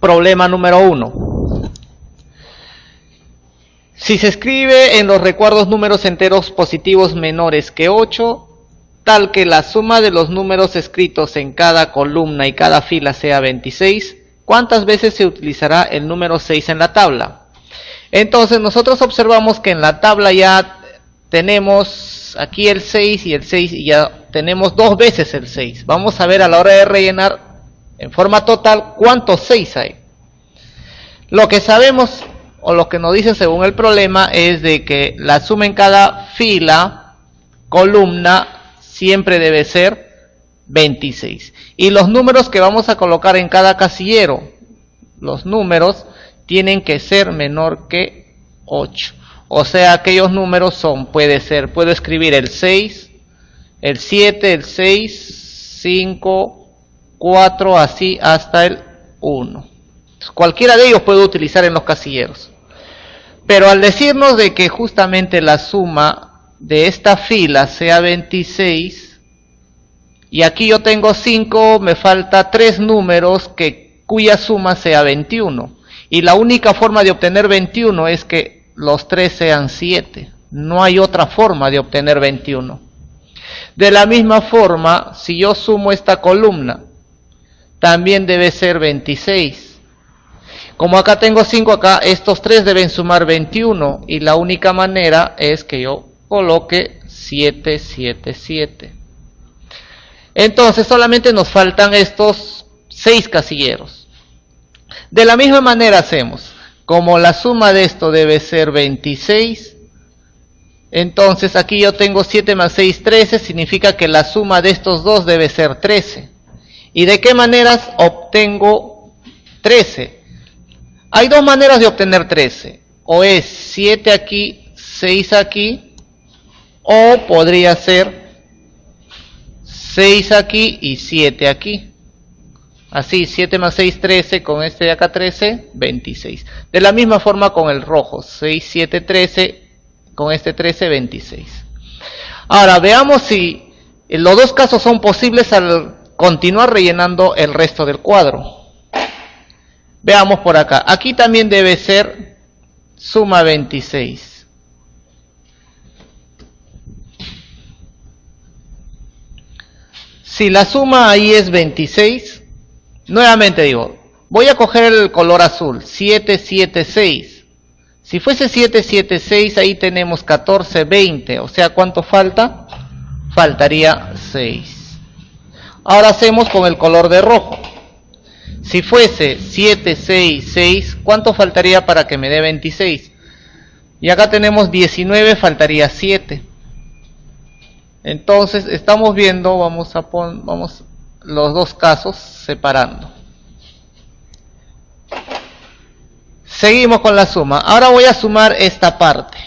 Problema número 1. Si se escribe en los recuadros números enteros positivos menores que 8, tal que la suma de los números escritos en cada columna y cada fila sea 26, ¿cuántas veces se utilizará el número 6 en la tabla? Entonces nosotros observamos que en la tabla ya tenemos aquí el 6 y el 6 y ya tenemos 2 veces el 6. Vamos a ver a la hora de rellenar en forma total cuántos 6 hay. Lo que sabemos o lo que nos dicen según el problema es de que la suma en cada fila, columna, siempre debe ser 26. Y los números que vamos a colocar en cada casillero, los números tienen que ser menor que 8. O sea, aquellos números son, puedo escribir el 6, el 7, el 6, 5, 4, así hasta el 1. Cualquiera de ellos puedo utilizar en los casilleros. Pero al decirnos de que justamente la suma de esta fila sea 26, y aquí yo tengo 5, me falta 3 números cuya suma sea 21. Y la única forma de obtener 21 es que los 3 sean 7. No hay otra forma de obtener 21. De la misma forma, si yo sumo esta columna, también debe ser 26. Como acá tengo 5, acá estos 3 deben sumar 21. Y la única manera es que yo coloque 7, 7, 7. Entonces solamente nos faltan estos 6 casilleros. De la misma manera hacemos. Como la suma de esto debe ser 26. Entonces aquí yo tengo 7 más 6, 13. Significa que la suma de estos dos debe ser 13. ¿Y de qué maneras obtengo 13? Hay dos maneras de obtener 13. O es 7 aquí, 6 aquí. O podría ser 6 aquí y 7 aquí. Así, 7 más 6, 13. Con este de acá 13, 26. De la misma forma con el rojo. 6, 7, 13. Con este 13, 26. Ahora, veamos si los dos casos son posibles al continuar rellenando el resto del cuadro. Veamos por acá. Aquí también debe ser suma 26. Si la suma ahí es 26, nuevamente digo, voy a coger el color azul, 7, 7, 6. Si fuese 7, 7, 6, ahí tenemos 14, 20. O sea, ¿cuánto falta? Faltaría 6. Ahora hacemos con el color de rojo. Si fuese 7, 6, 6, ¿cuánto faltaría para que me dé 26? Y acá tenemos 19, faltaría 7. Entonces estamos viendo, vamos los dos casos separando. Seguimos con la suma. Ahora voy a sumar esta parte.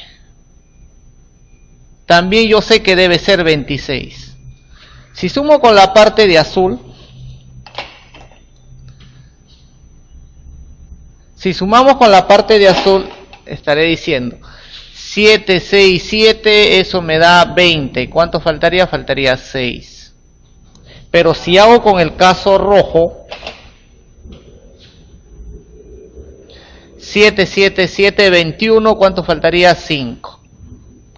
También yo sé que debe ser 26. Si sumo con la parte de azul, si sumamos con la parte de azul, estaré diciendo 7, 6, 7, eso me da 20. ¿Cuánto faltaría? Faltaría 6. Pero si hago con el caso rojo, 7, 7, 7, 21, ¿cuánto faltaría? 5.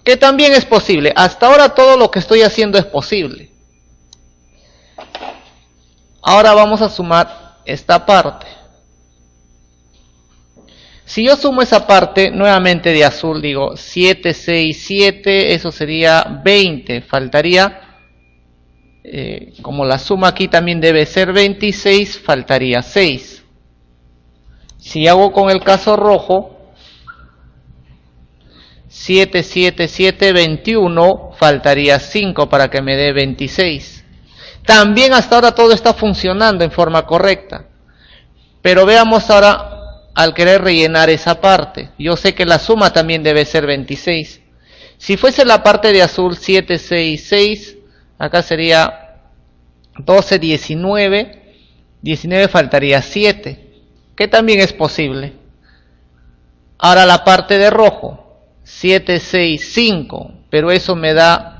Que también es posible. Hasta ahora todo lo que estoy haciendo es posible. Ahora vamos a sumar esta parte. Si yo sumo esa parte, nuevamente de azul, digo 7, 6, 7, eso sería 20. Faltaría, como la suma aquí también debe ser 26, faltaría 6. Si hago con el caso rojo, 7, 7, 7, 21, faltaría 5 para que me dé 26. También hasta ahora todo está funcionando en forma correcta. Pero veamos ahora al querer rellenar esa parte. Yo sé que la suma también debe ser 26. Si fuese la parte de azul 7, 6, 6, acá sería 12, 19. 19 faltaría 7, que también es posible. Ahora la parte de rojo, 7, 6, 5, pero eso me da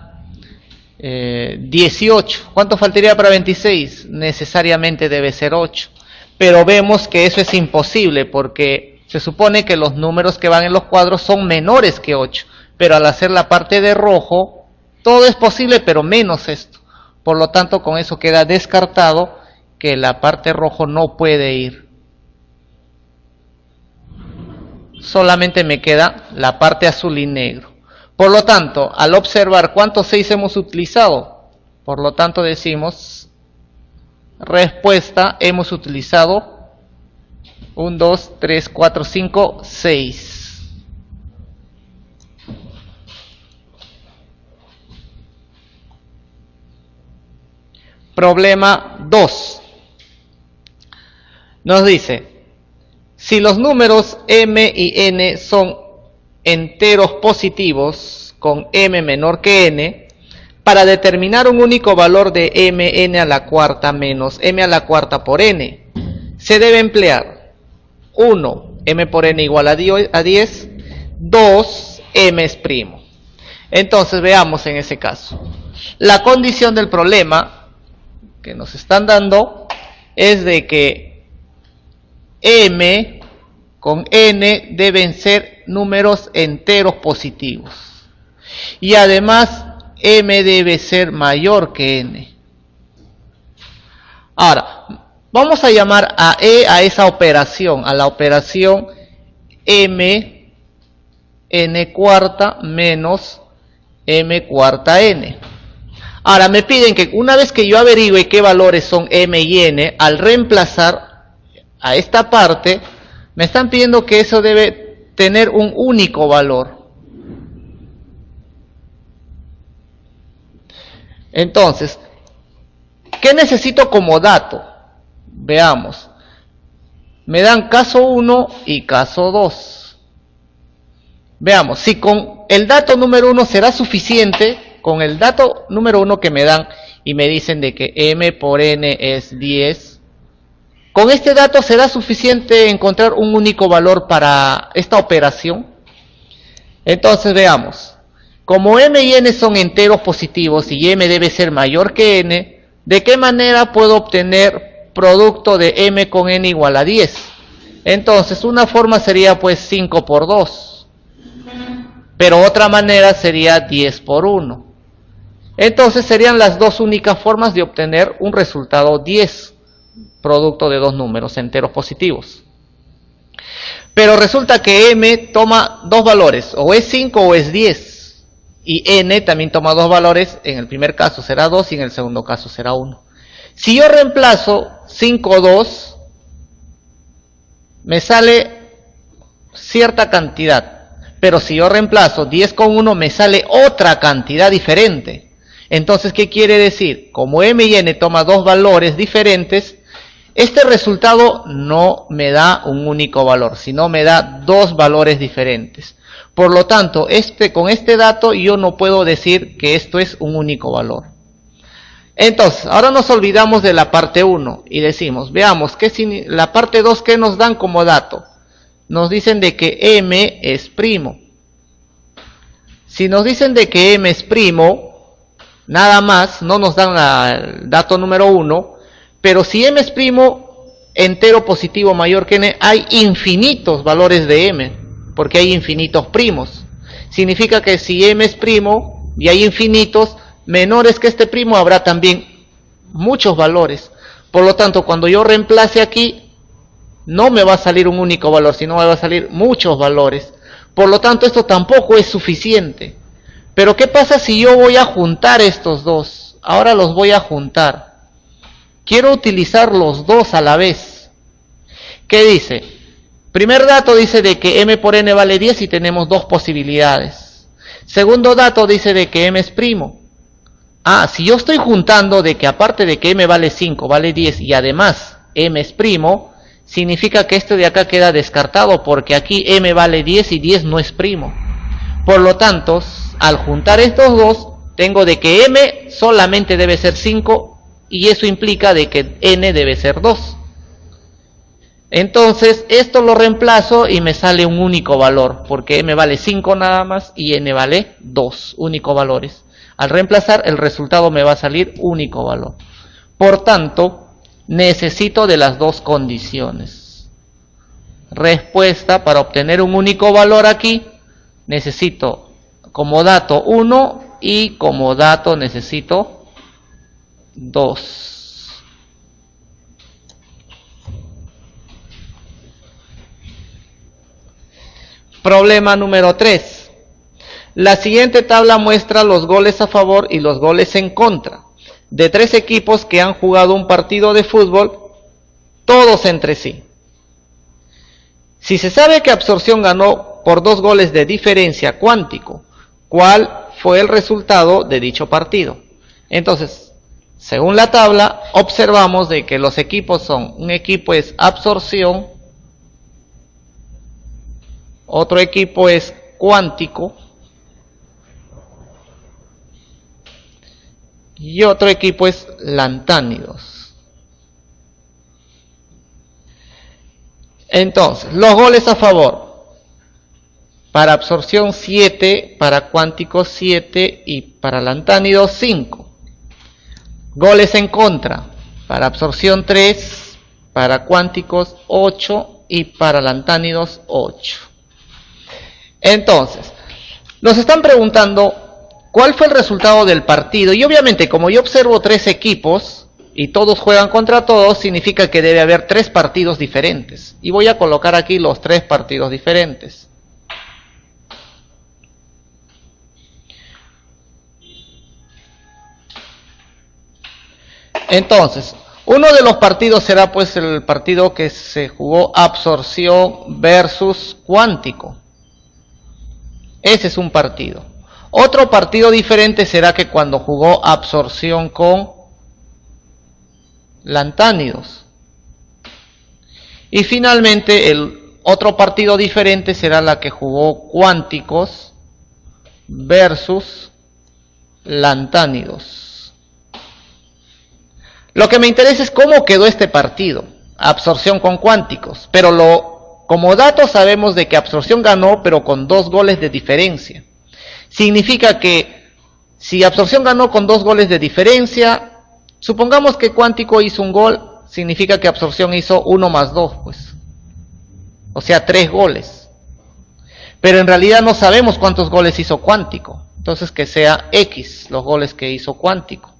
18. ¿Cuánto faltaría para 26? Necesariamente debe ser 8. pero vemos que eso es imposible porque se supone que los números que van en los cuadros son menores que 8, pero al hacer la parte de rojo, todo es posible, pero menos esto. Por lo tanto, con eso queda descartado que la parte rojo no puede ir. Solamente me queda la parte azul y negro. Por lo tanto, al observar cuántos 6 hemos utilizado, por lo tanto decimos, respuesta, hemos utilizado 1, 2, 3, 4, 5, 6. Problema 2. Nos dice, si los números m y n son enteros positivos con m menor que n, para determinar un único valor de mn a la cuarta menos m a la cuarta por n, se debe emplear 1, m por n igual a 10, 2, m es primo. Entonces veamos en ese caso. La condición del problema que nos están dando es de que m con n deben ser números enteros positivos y además m debe ser mayor que n. Ahora vamos a llamar a e a esa operación, a la operación m n cuarta menos m cuarta n. Ahora me piden que una vez que yo averigüe qué valores son m y n, al reemplazar a esta parte, me están pidiendo que eso debe tener un único valor. Entonces, ¿qué necesito como dato? Veamos. Me dan caso 1 y caso 2. Veamos, si con el dato número 1 será suficiente. Con el dato número 1 que me dan y me dicen de que m por n es 10, ¿con este dato será suficiente encontrar un único valor para esta operación? Entonces veamos, como m y n son enteros positivos y m debe ser mayor que n, ¿de qué manera puedo obtener producto de m con n igual a 10? Entonces una forma sería pues 5 por 2, pero otra manera sería 10 por 1. Entonces serían las dos únicas formas de obtener un resultado 10, producto de dos números enteros positivos. Pero resulta que m toma dos valores, o es 5 o es 10, y n también toma dos valores, en el primer caso será 2 y en el segundo caso será 1. Si yo reemplazo 5, 2, me sale cierta cantidad, pero si yo reemplazo 10 con 1 me sale otra cantidad diferente. Entonces, ¿qué quiere decir? Como m y n toma dos valores diferentes, este resultado no me da un único valor, sino me da dos valores diferentes. Por lo tanto, con este dato yo no puedo decir que esto es un único valor. Entonces, ahora nos olvidamos de la parte 1 y decimos, veamos, la parte 2, ¿qué nos dan como dato? Nos dicen de que m es primo. Si nos dicen de que m es primo, nada más, no nos dan el dato número 1, pero si m es primo entero positivo mayor que n, hay infinitos valores de m, porque hay infinitos primos. Significa que si m es primo y hay infinitos menores que este primo, habrá también muchos valores. Por lo tanto, cuando yo reemplace aquí, no me va a salir un único valor, sino me va a salir muchos valores. Por lo tanto, esto tampoco es suficiente. Pero ¿qué pasa si yo voy a juntar estos dos? Ahora los voy a juntar. Quiero utilizar los dos a la vez. ¿Qué dice? Primer dato dice de que m por n vale 10 y tenemos dos posibilidades. Segundo dato dice de que m es primo. Si yo estoy juntando de que aparte de que m vale 5, vale 10 y además m es primo, significa que este de acá queda descartado porque aquí m vale 10 y 10 no es primo. Por lo tanto, al juntar estos dos, tengo de que m solamente debe ser 5 y eso implica de que n debe ser 2. Entonces, esto lo reemplazo y me sale un único valor, porque m vale 5 nada más y n vale 2, únicos valores. Al reemplazar, el resultado me va a salir único valor. Por tanto, necesito de las dos condiciones. Respuesta: para obtener un único valor aquí, necesito como dato 1 y como dato necesito 2. Problema número 3. La siguiente tabla muestra los goles a favor y los goles en contra de 3 equipos que han jugado un partido de fútbol, todos entre sí. Si se sabe que Absorción ganó por 2 goles de diferencia cuántico, ¿cuál fue el resultado de dicho partido? Entonces, según la tabla, observamos de que los equipos son: un equipo es Absorción, otro equipo es Cuántico y otro equipo es Lantánidos. Entonces, los goles a favor: para Absorción 7, para Cuántico 7 y para Lantánidos 5. Goles en contra: para Absorción 3, para Cuánticos 8 y para Lantánidos 8. Entonces, nos están preguntando cuál fue el resultado del partido, y obviamente como yo observo 3 equipos y todos juegan contra todos, significa que debe haber 3 partidos diferentes, y voy a colocar aquí los 3 partidos diferentes. Entonces, uno de los partidos será pues el partido que se jugó Absorción versus Cuántico. Ese es un partido. Otro partido diferente será que cuando jugó Absorción con Lantánidos. Y finalmente el otro partido diferente será la que jugó Cuánticos versus Lantánidos. Lo que me interesa es cómo quedó este partido, Absorción con Cuánticos, pero como dato sabemos de que Absorción ganó, pero con 2 goles de diferencia. Significa que si Absorción ganó con 2 goles de diferencia, supongamos que Cuántico hizo un gol, significa que Absorción hizo 1 más 2, pues. O sea, 3 goles. Pero en realidad no sabemos cuántos goles hizo Cuántico. Entonces que sea X los goles que hizo Cuántico.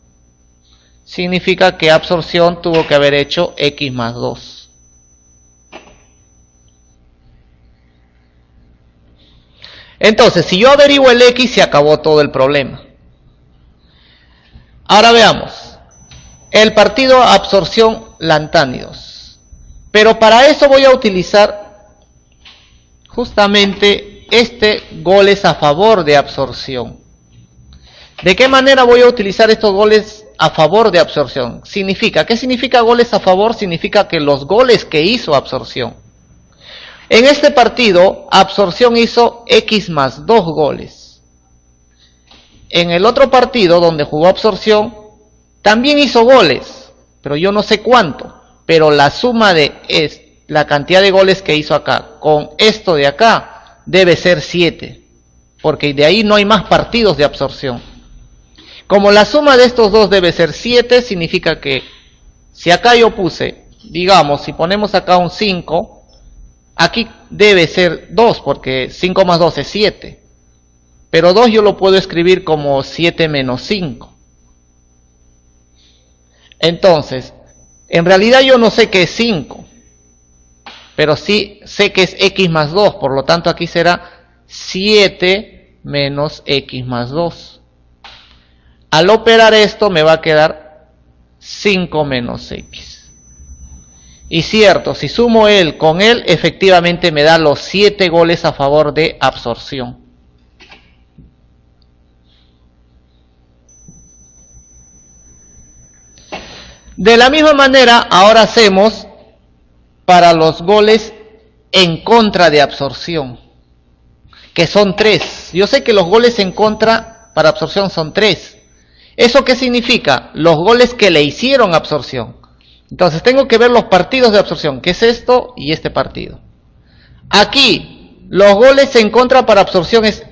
Significa que Absorción tuvo que haber hecho X más 2. Entonces, si yo averiguo el X, se acabó todo el problema. Ahora veamos el partido Absorción Lantánidos. Pero para eso voy a utilizar justamente goles a favor de Absorción. ¿De qué manera voy a utilizar estos goles a favor de Absorción? ¿Qué significa goles a favor? Significa que los goles que hizo Absorción. En este partido, Absorción hizo X más 2 goles. En el otro partido, donde jugó Absorción, también hizo goles, pero yo no sé cuánto. Pero la suma de la cantidad de goles que hizo acá con esto de acá debe ser 7, porque de ahí no hay más partidos de Absorción. Como la suma de estos dos debe ser 7, significa que si acá yo puse, digamos, si ponemos acá un 5, aquí debe ser 2, porque 5 más 2 es 7. Pero 2 yo lo puedo escribir como 7 menos 5. Entonces, en realidad yo no sé qué es 5, pero sí sé que es X más 2, por lo tanto aquí será 7 menos X más 2. Al operar esto me va a quedar 5 menos X. Y cierto, si sumo él con él, efectivamente me da los 7 goles a favor de Absorción. De la misma manera, ahora hacemos para los goles en contra de Absorción, que son 3. Yo sé que los goles en contra para Absorción son 3. ¿Eso qué significa? Los goles que le hicieron Absorción. Entonces tengo que ver los partidos de Absorción, que es esto y este partido. Aquí, los goles en contra para Absorción es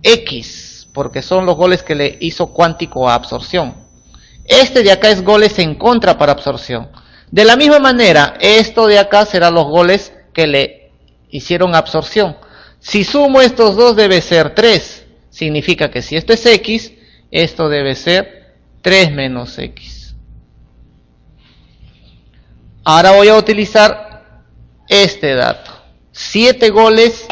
X, porque son los goles que le hizo Cuántico a Absorción. Este de acá es goles en contra para Absorción. De la misma manera, esto de acá serán los goles que le hicieron absorción. Si sumo estos dos debe ser 3. Significa que si esto es X, esto debe ser 3 menos X. Ahora voy a utilizar este dato. 7 goles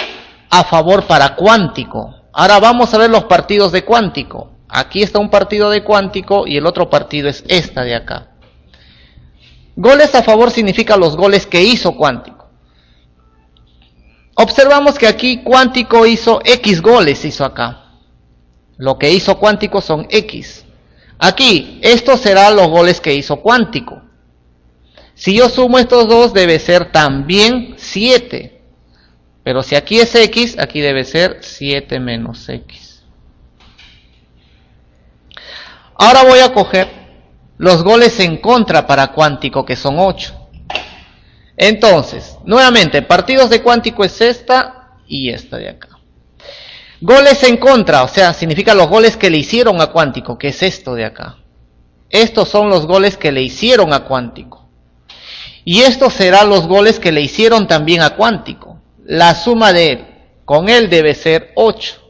a favor para Cuántico. Ahora vamos a ver los partidos de Cuántico. Aquí está un partido de Cuántico y el otro partido es esta de acá. Goles a favor significa los goles que hizo Cuántico. Observamos que aquí Cuántico hizo X goles, hizo acá. Lo que hizo Cuántico son X. Aquí, estos serán los goles que hizo Cuántico. Si yo sumo estos dos, debe ser también 7. Pero si aquí es X, aquí debe ser 7 menos X. Ahora voy a coger los goles en contra para Cuántico, que son 8. Entonces, nuevamente, partidos de Cuántico es esta y esta de acá. Goles en contra, o sea, significa los goles que le hicieron a Cuántico, que es esto de acá. Estos son los goles que le hicieron a Cuántico. Y estos serán los goles que le hicieron también a Cuántico. La suma de él con él debe ser 8.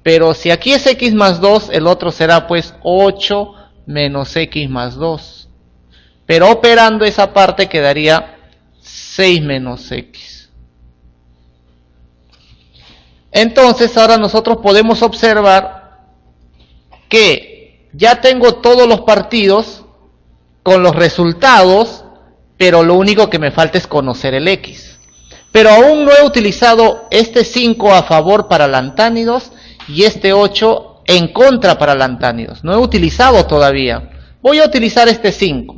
Pero si aquí es X más 2, el otro será pues 8 menos X más 2. Pero operando esa parte quedaría 6 menos X. Entonces ahora nosotros podemos observar que ya tengo todos los partidos con los resultados, pero lo único que me falta es conocer el X. Pero aún no he utilizado este 5 a favor para lantánidos y este 8 en contra para lantánidos. No he utilizado todavía. Voy a utilizar este 5.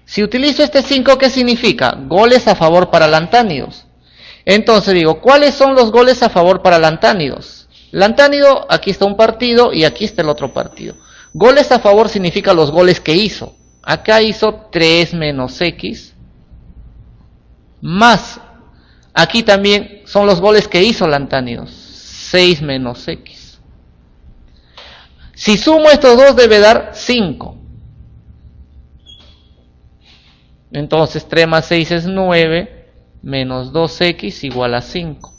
Si utilizo este 5, ¿qué significa? Goles a favor para lantánidos. Entonces digo, ¿cuáles son los goles a favor para lantánidos? Lantánido, aquí está un partido y aquí está el otro partido. Goles a favor significa los goles que hizo. Acá hizo 3 menos X. Más, aquí también son los goles que hizo lantánidos. 6 menos X. Si sumo estos dos debe dar 5. Entonces 3 más 6 es 9. Menos 2x igual a 5.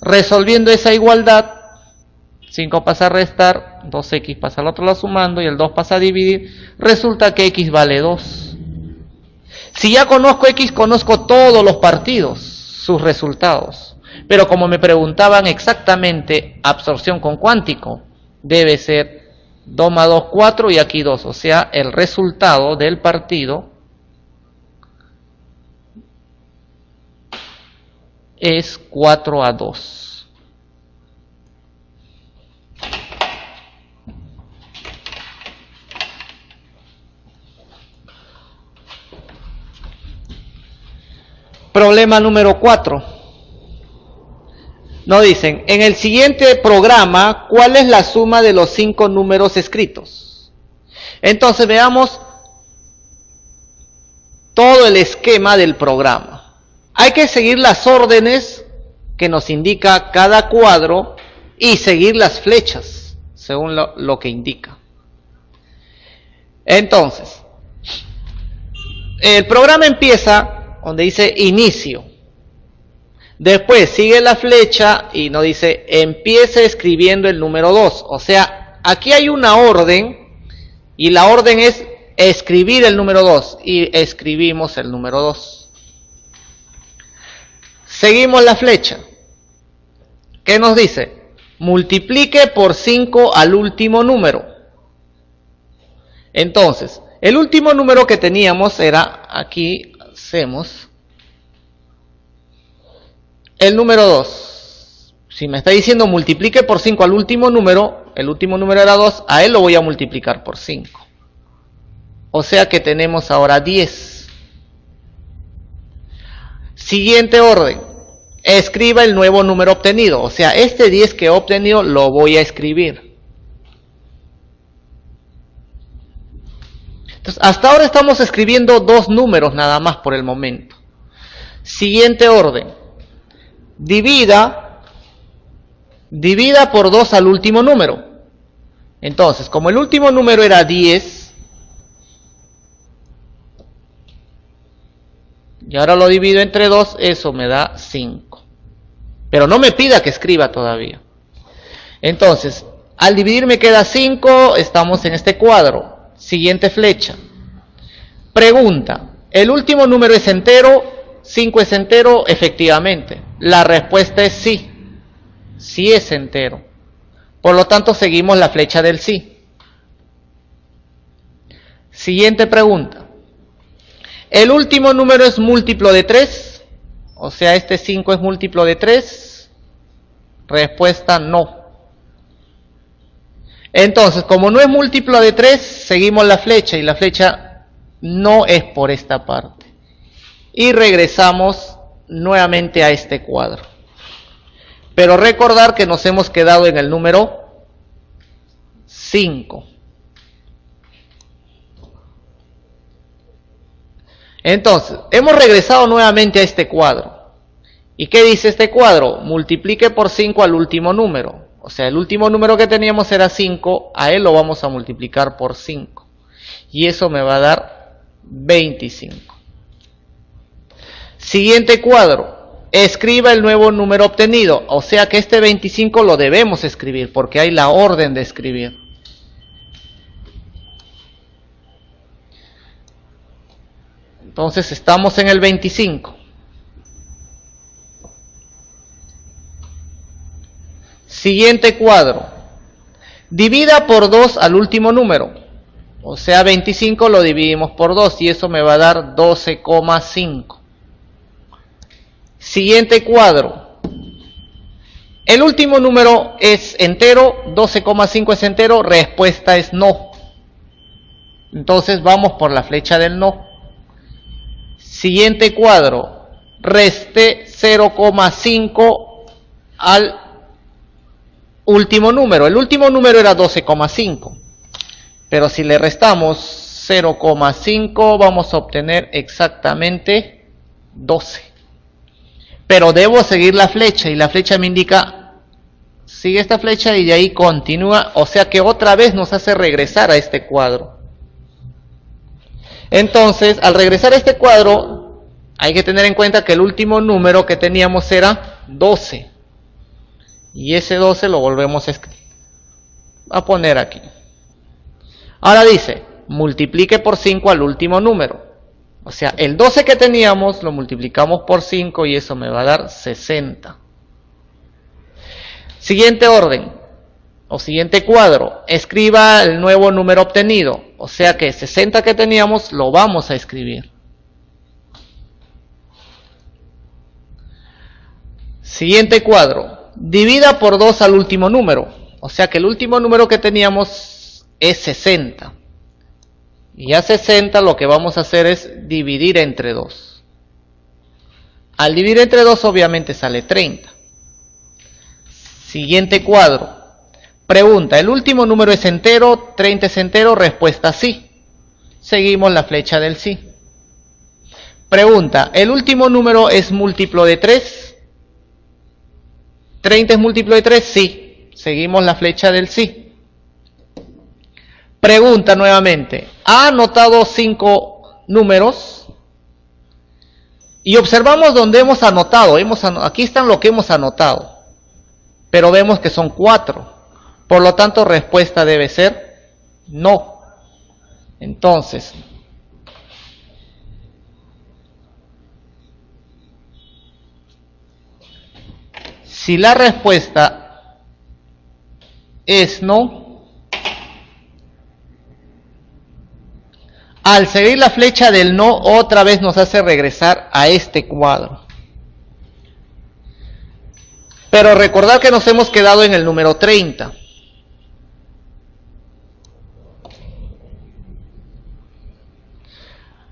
Resolviendo esa igualdad, 5 pasa a restar, 2x pasa al otro lado sumando y el 2 pasa a dividir. Resulta que x vale 2. Si ya conozco x, conozco todos los partidos, sus resultados. Pero como me preguntaban exactamente absorción con Cuántico, debe ser 2 más 2, 4 y aquí 2. O sea, el resultado del partido es 4 a 2. Problema número 4. Nos dicen, en el siguiente programa, ¿cuál es la suma de los 5 números escritos? Entonces veamos todo el esquema del programa. Hay que seguir las órdenes que nos indica cada cuadro y seguir las flechas según lo que indica. Entonces, el programa empieza donde dice inicio. Después sigue la flecha y nos dice empiece escribiendo el número 2. O sea, aquí hay una orden y la orden es escribir el número 2 y escribimos el número 2. Seguimos la flecha. ¿Qué nos dice? Multiplique por 5 al último número. Entonces, el último número que teníamos era, aquí hacemos, el número 2. Si me está diciendo multiplique por 5 al último número, el último número era 2, a él lo voy a multiplicar por 5. O sea que tenemos ahora 10. Siguiente orden. Escriba el nuevo número obtenido. O sea, este 10 que he obtenido lo voy a escribir. Entonces, hasta ahora estamos escribiendo 2 números nada más por el momento. Siguiente orden. Divida por 2 al último número. Entonces, como el último número era 10, Y ahora lo divido entre 2, eso me da 5. Pero no me pida que escriba todavía. Entonces, al dividir me queda 5, estamos en este cuadro. Siguiente flecha. Pregunta, ¿el último número es entero? 5 es entero, efectivamente. La respuesta es sí. Sí es entero. Por lo tanto, seguimos la flecha del sí. Siguiente pregunta. ¿El último número es múltiplo de 3? O sea, este 5 es múltiplo de 3. Respuesta no. Entonces, como no es múltiplo de 3, seguimos la flecha y la flecha no es por esta parte. Y regresamos nuevamente a este cuadro. Pero recordar que nos hemos quedado en el número 5. Entonces, hemos regresado nuevamente a este cuadro. ¿Y qué dice este cuadro? Multiplique por 5 al último número. O sea, el último número que teníamos era 5, a él lo vamos a multiplicar por 5. Y eso me va a dar 25. Siguiente cuadro. Escriba el nuevo número obtenido. O sea que este 25 lo debemos escribir porque hay la orden de escribir. Entonces estamos en el 25. Siguiente cuadro. Divida por 2 al último número. O sea, 25 lo dividimos por 2 y eso me va a dar 12,5. Siguiente cuadro. El último número es entero, 12,5 es entero, respuesta es no. Entonces vamos por la flecha del no. Siguiente cuadro, reste 0,5 al último número. El último número era 12,5. Pero si le restamos 0,5 vamos a obtener exactamente 12. Pero debo seguir la flecha y la flecha me indica, sigue esta flecha y de ahí continúa. O sea que otra vez nos hace regresar a este cuadro. Entonces, al regresar a este cuadro, hay que tener en cuenta que el último número que teníamos era 12. Y ese 12 lo volvemos a poner aquí. Ahora dice, multiplique por 5 al último número. O sea, el 12 que teníamos lo multiplicamos por 5 y eso me va a dar 60. Siguiente orden, o siguiente cuadro, escriba el nuevo número obtenido. O sea que 60 que teníamos lo vamos a escribir. Siguiente cuadro, divida por 2 al último número. O sea que el último número que teníamos es 60. Y a 60 lo que vamos a hacer es dividir entre 2. Al dividir entre 2 obviamente sale 30. Siguiente cuadro. Pregunta, ¿el último número es entero? 30 es entero, respuesta sí. Seguimos la flecha del sí. Pregunta, ¿el último número es múltiplo de 3? 30 es múltiplo de 3, sí. Seguimos la flecha del sí. Pregunta nuevamente, ha anotado 5 números y observamos donde hemos anotado. Aquí están lo que hemos anotado, pero vemos que son 4. Por lo tanto, respuesta debe ser no. Entonces, si la respuesta es no, al seguir la flecha del no, otra vez nos hace regresar a este cuadro. Pero recordad que nos hemos quedado en el número 30.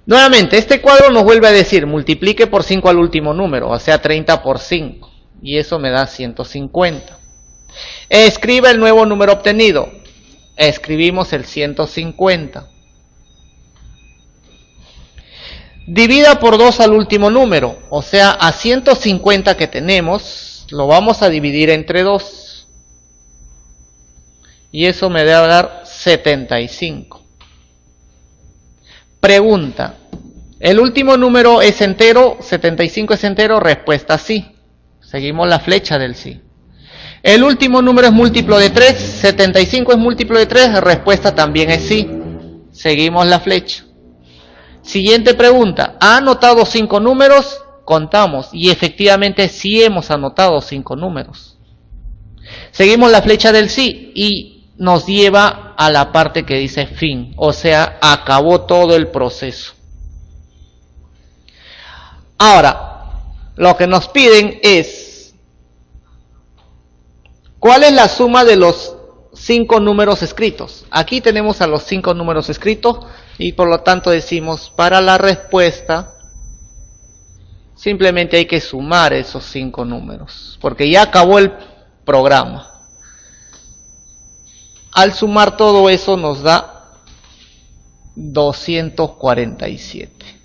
Nuevamente, este cuadro nos vuelve a decir, multiplique por 5 al último número, o sea 30 por 5, y eso me da 150. Escriba el nuevo número obtenido. Escribimos el 150. Divida por 2 al último número, o sea, a 150 que tenemos, lo vamos a dividir entre 2. Y eso me debe dar 75. Pregunta, El último número es entero, 75 es entero, respuesta sí. Seguimos la flecha del sí. El último número es múltiplo de 3, 75 es múltiplo de 3, respuesta también es sí. Seguimos la flecha. Siguiente pregunta, ¿ha anotado 5 números? Contamos, y efectivamente sí hemos anotado 5 números. Seguimos la flecha del sí y nos lleva a la parte que dice fin, o sea, acabó todo el proceso. Ahora, lo que nos piden es, ¿cuál es la suma de los 5 números escritos? Aquí tenemos a los 5 números escritos y por lo tanto decimos, para la respuesta, simplemente hay que sumar esos 5 números, porque ya acabó el programa. Al sumar todo eso nos da 247.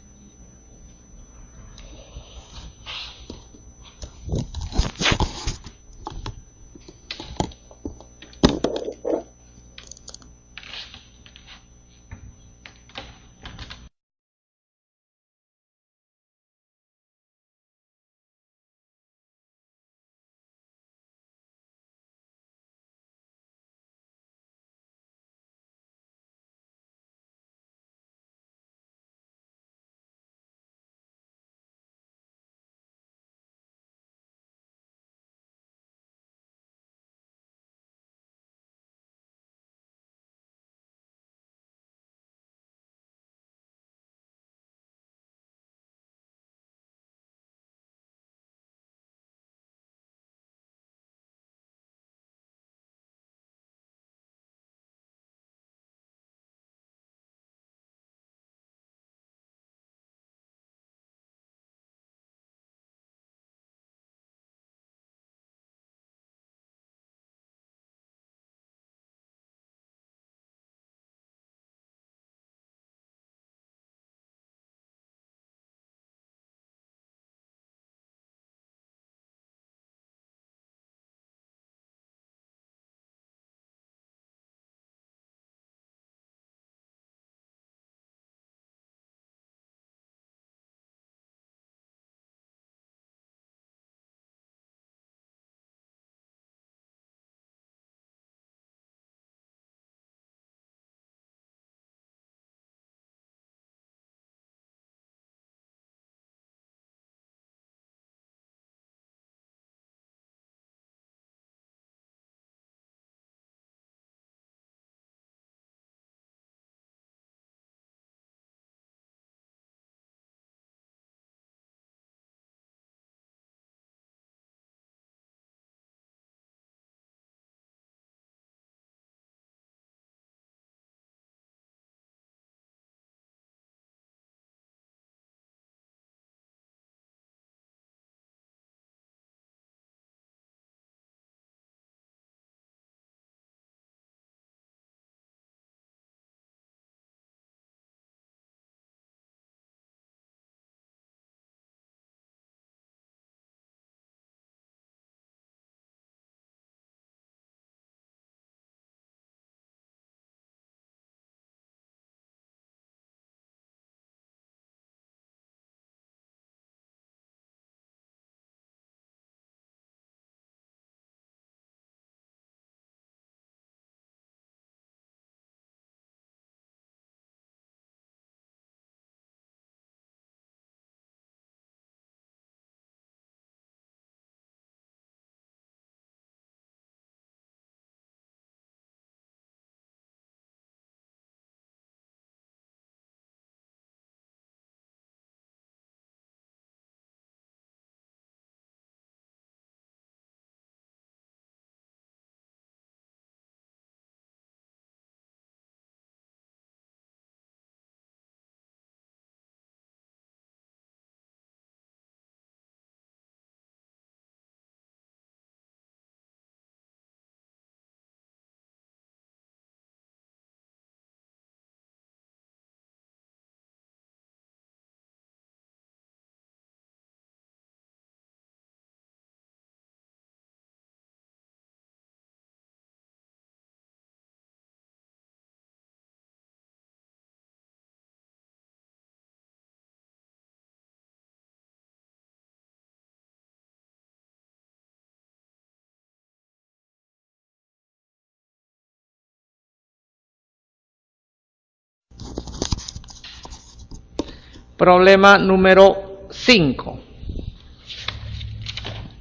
Problema número 5.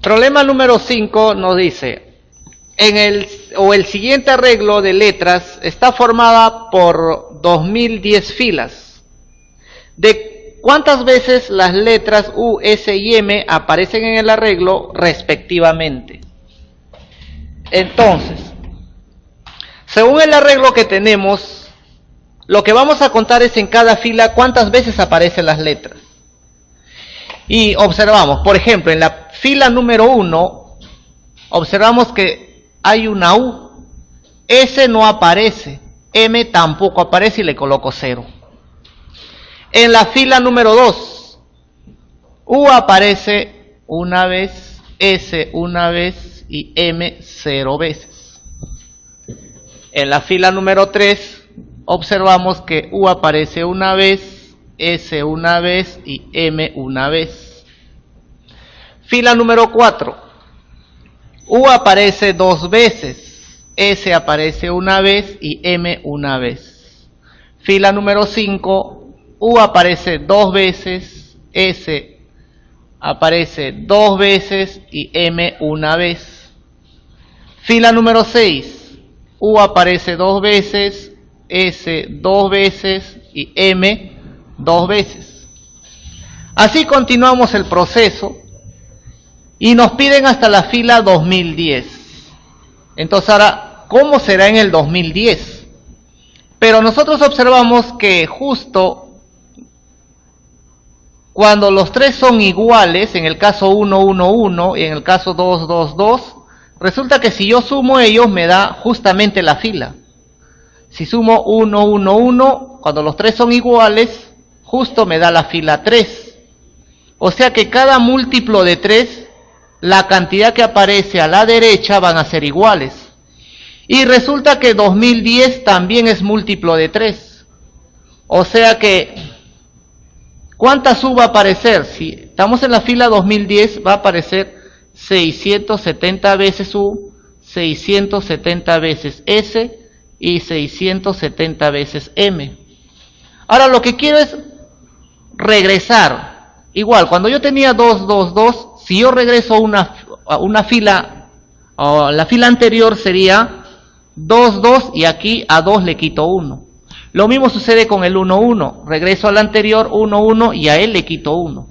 Problema número 5 nos dice, el siguiente arreglo de letras está formada por 2010 filas. ¿De cuántas veces las letras U, S y M aparecen en el arreglo respectivamente? Entonces, según el arreglo que tenemos, lo que vamos a contar es en cada fila cuántas veces aparecen las letras. Y observamos, por ejemplo, en la fila número 1, observamos que hay una U, S no aparece, M tampoco aparece y le coloco 0. En la fila número 2, U aparece una vez, S una vez y M 0 veces. En la fila número 3, observamos que U aparece una vez, S una vez y M una vez. Fila número 4, U aparece 2 veces, S aparece una vez y M una vez. Fila número 5, U aparece 2 veces, S aparece 2 veces y M una vez. Fila número 6, U aparece 2 veces, S 2 veces y M 2 veces. Así continuamos el proceso y nos piden hasta la fila 2010. Entonces ahora, ¿cómo será en el 2010? Pero nosotros observamos que justo cuando los tres son iguales, en el caso 1, 1, 1 y en el caso 2, 2, 2, resulta que si yo sumo ellos me da justamente la fila. Si sumo 1, 1, 1, cuando los tres son iguales, justo me da la fila 3. O sea que cada múltiplo de 3, la cantidad que aparece a la derecha van a ser iguales. Y resulta que 2010 también es múltiplo de 3. O sea que, ¿cuántas U va a aparecer? Si estamos en la fila 2010, va a aparecer 670 veces U, 670 veces S y 670 veces M. Ahora lo que quiero es regresar. Igual, cuando yo tenía 2, 2, 2, si yo regreso a una fila, la fila anterior sería 2, 2 y aquí a 2 le quito 1. Lo mismo sucede con el 1, 1. Regreso al anterior 1, 1 y a él le quito 1.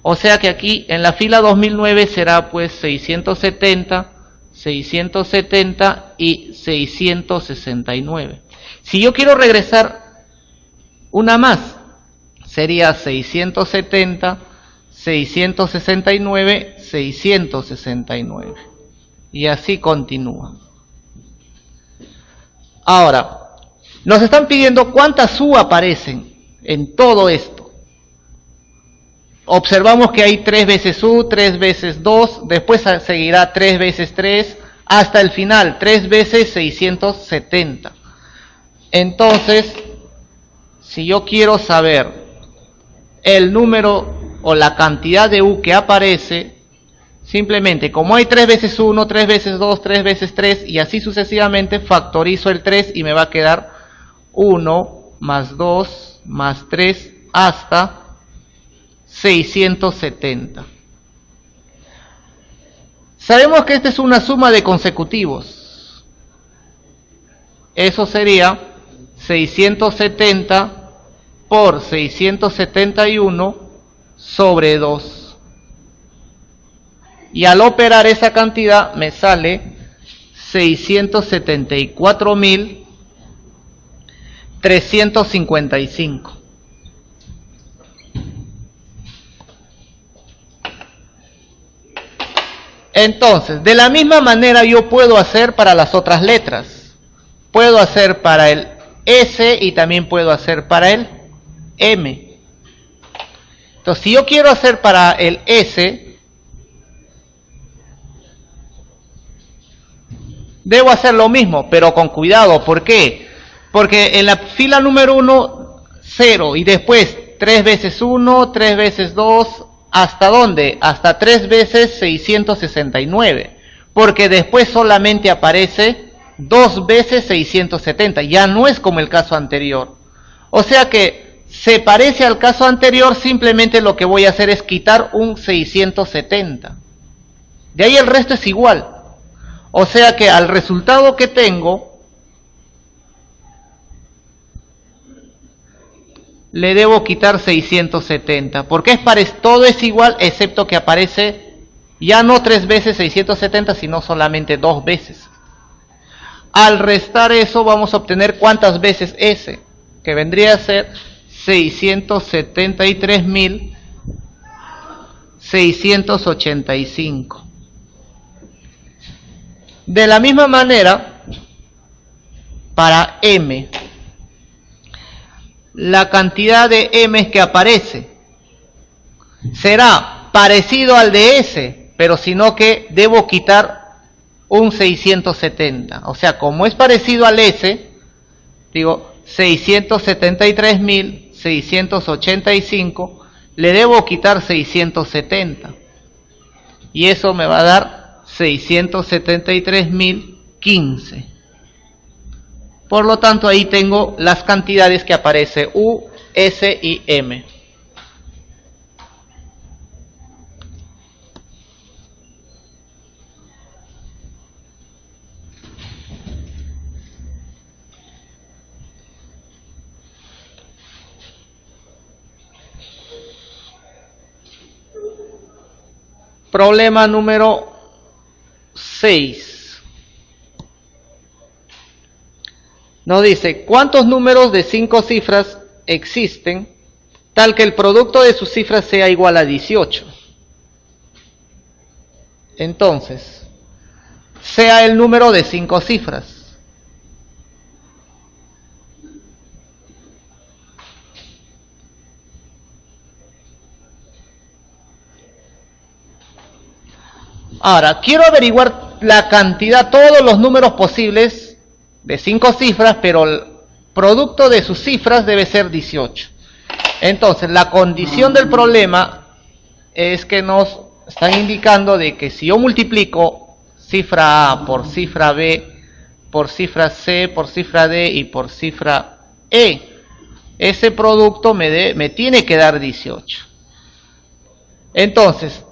O sea que aquí en la fila 2009 será pues 670, 670 y 669. Si yo quiero regresar una más, sería 670, 669, 669. Y así continúa. Ahora, nos están pidiendo cuántas U aparecen en todo esto. Observamos que hay 3 veces U, 3 veces 2, después seguirá 3 veces 3, hasta el final, 3 veces 670. Entonces, si yo quiero saber el número o la cantidad de U que aparece, simplemente como hay 3 veces 1, 3 veces 2, 3 veces 3 y así sucesivamente, factorizo el 3 y me va a quedar 1 más 2 más 3 hasta 670. Sabemos que esta es una suma de consecutivos. Eso sería 670 por 671 sobre 2. Y al operar esa cantidad me sale 674.355. Entonces, de la misma manera yo puedo hacer para las otras letras. Puedo hacer para el S y también puedo hacer para el M. Entonces, si yo quiero hacer para el S, debo hacer lo mismo, pero con cuidado. ¿Por qué? Porque en la fila número 1, 0, y después 3 veces 1, 3 veces 2, ¿hasta dónde? Hasta 3 veces 669, porque después solamente aparece 2 veces 670, ya no es como el caso anterior. O sea que se parece al caso anterior, simplemente lo que voy a hacer es quitar un 670. De ahí el resto es igual. O sea que al resultado que tengo, le debo quitar 670, porque todo es igual, excepto que aparece ya no 3 veces 670, sino solamente 2 veces. Al restar eso vamos a obtener ¿cuántas veces S? Que vendría a ser 673.685. De la misma manera, para M, la cantidad de M que aparece será parecido al de S, pero sino que debo quitar un 670. O sea, como es parecido al S, digo 673.685, le debo quitar 670. Y eso me va a dar 673.015. Por lo tanto, ahí tengo las cantidades que aparece U, S y M. Problema número 6. Nos dice, ¿cuántos números de 5 cifras existen tal que el producto de sus cifras sea igual a 18? Entonces, sea el número de 5 cifras. Ahora, quiero averiguar la cantidad, todos los números posibles de 5 cifras, pero el producto de sus cifras debe ser 18. Entonces, la condición del problema es que nos están indicando de que si yo multiplico cifra A por cifra B, por cifra C, por cifra D y por cifra E, ese producto me tiene que dar 18. Entonces,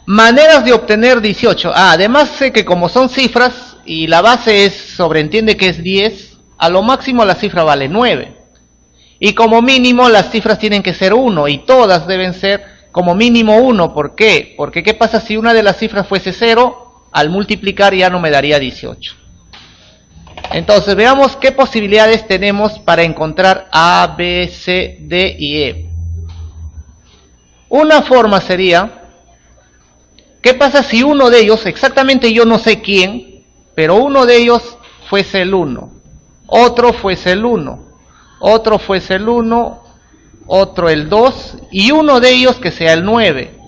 maneras de obtener 18. Además sé que como son cifras y la base sobreentiende que es 10, a lo máximo la cifra vale 9. Y como mínimo las cifras tienen que ser 1 y todas deben ser como mínimo 1. ¿Por qué? Porque ¿qué pasa si una de las cifras fuese 0? Al multiplicar ya no me daría 18. Entonces veamos qué posibilidades tenemos para encontrar A, B, C, D y E. Una forma sería, ¿qué pasa si uno de ellos, exactamente yo no sé quién, pero uno de ellos fuese el 1, otro fuese el 1, otro fuese el 1, otro el 2 y uno de ellos que sea el 9?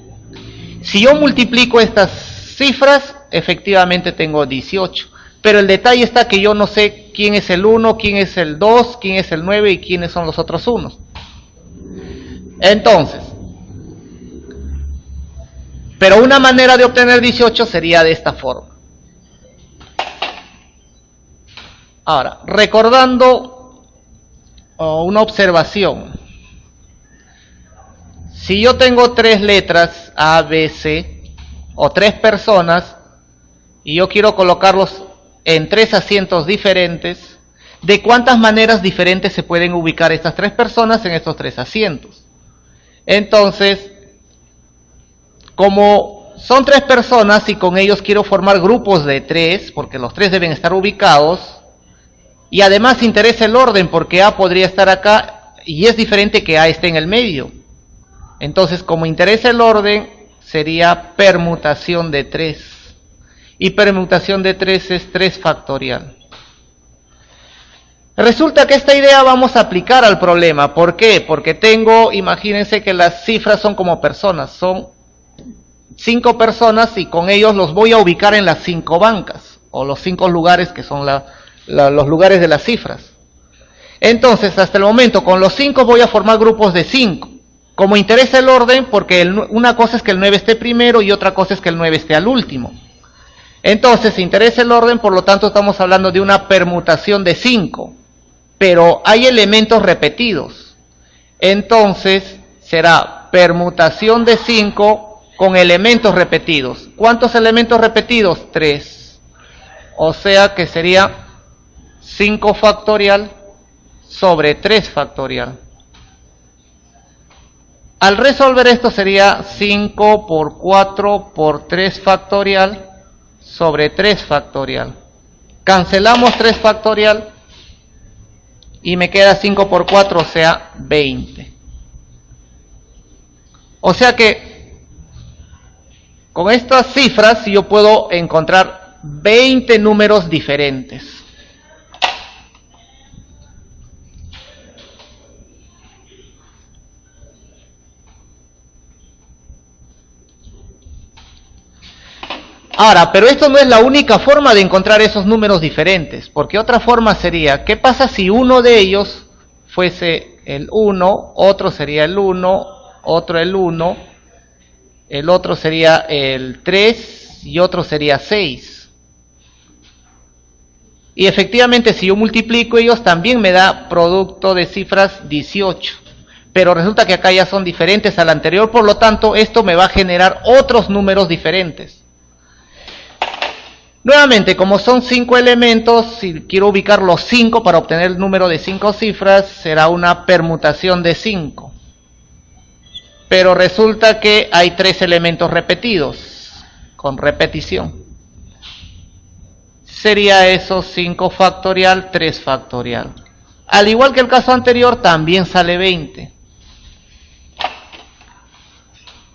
Si yo multiplico estas cifras, efectivamente tengo 18, pero el detalle está que yo no sé quién es el 1, quién es el 2, quién es el 9 y quiénes son los otros unos. Entonces, pero una manera de obtener 18 sería de esta forma. Ahora, recordando una observación. Si yo tengo 3 letras A, B, C, o 3 personas, y yo quiero colocarlos en 3 asientos diferentes, ¿de cuántas maneras diferentes se pueden ubicar estas 3 personas en estos 3 asientos? Entonces, como son 3 personas y con ellos quiero formar grupos de 3, porque los 3 deben estar ubicados, y además interesa el orden, porque A podría estar acá, y es diferente que A esté en el medio. Entonces, como interesa el orden, sería permutación de 3. Y permutación de 3 es 3 factorial. Resulta que esta idea vamos a aplicar al problema. ¿Por qué? Porque tengo, imagínense que las cifras son como personas, son 5 personas y con ellos los voy a ubicar en las 5 bancas, o los 5 lugares que son los lugares de las cifras. Entonces, hasta el momento, con los 5 voy a formar grupos de 5. Como interesa el orden, porque una cosa es que el 9 esté primero y otra cosa es que el 9 esté al último. Entonces, interesa el orden, por lo tanto estamos hablando de una permutación de 5. pero hay elementos repetidos. Entonces será permutación de 5 con elementos repetidos. ¿Cuántos elementos repetidos? 3. O sea que sería 5 factorial sobre 3 factorial. Al resolver esto sería 5 por 4 por 3 factorial sobre 3 factorial. Cancelamos 3 factorial y me queda 5 por 4, o sea 20. O sea que con estas cifras yo puedo encontrar 20 números diferentes. Ahora, pero esto no es la única forma de encontrar esos números diferentes, porque otra forma sería, ¿qué pasa si uno de ellos fuese el 1, otro sería el 1, otro el 1, el otro sería el 3 y otro sería 6? Y efectivamente, si yo multiplico ellos, también me da producto de cifras 18. Pero resulta que acá ya son diferentes al anterior, por lo tanto, esto me va a generar otros números diferentes. Nuevamente, como son 5 elementos, si quiero ubicar los 5 para obtener el número de 5 cifras, será una permutación de 5. Pero resulta que hay 3 elementos repetidos, con repetición. Sería eso 5 factorial, 3 factorial. Al igual que el caso anterior, también sale 20.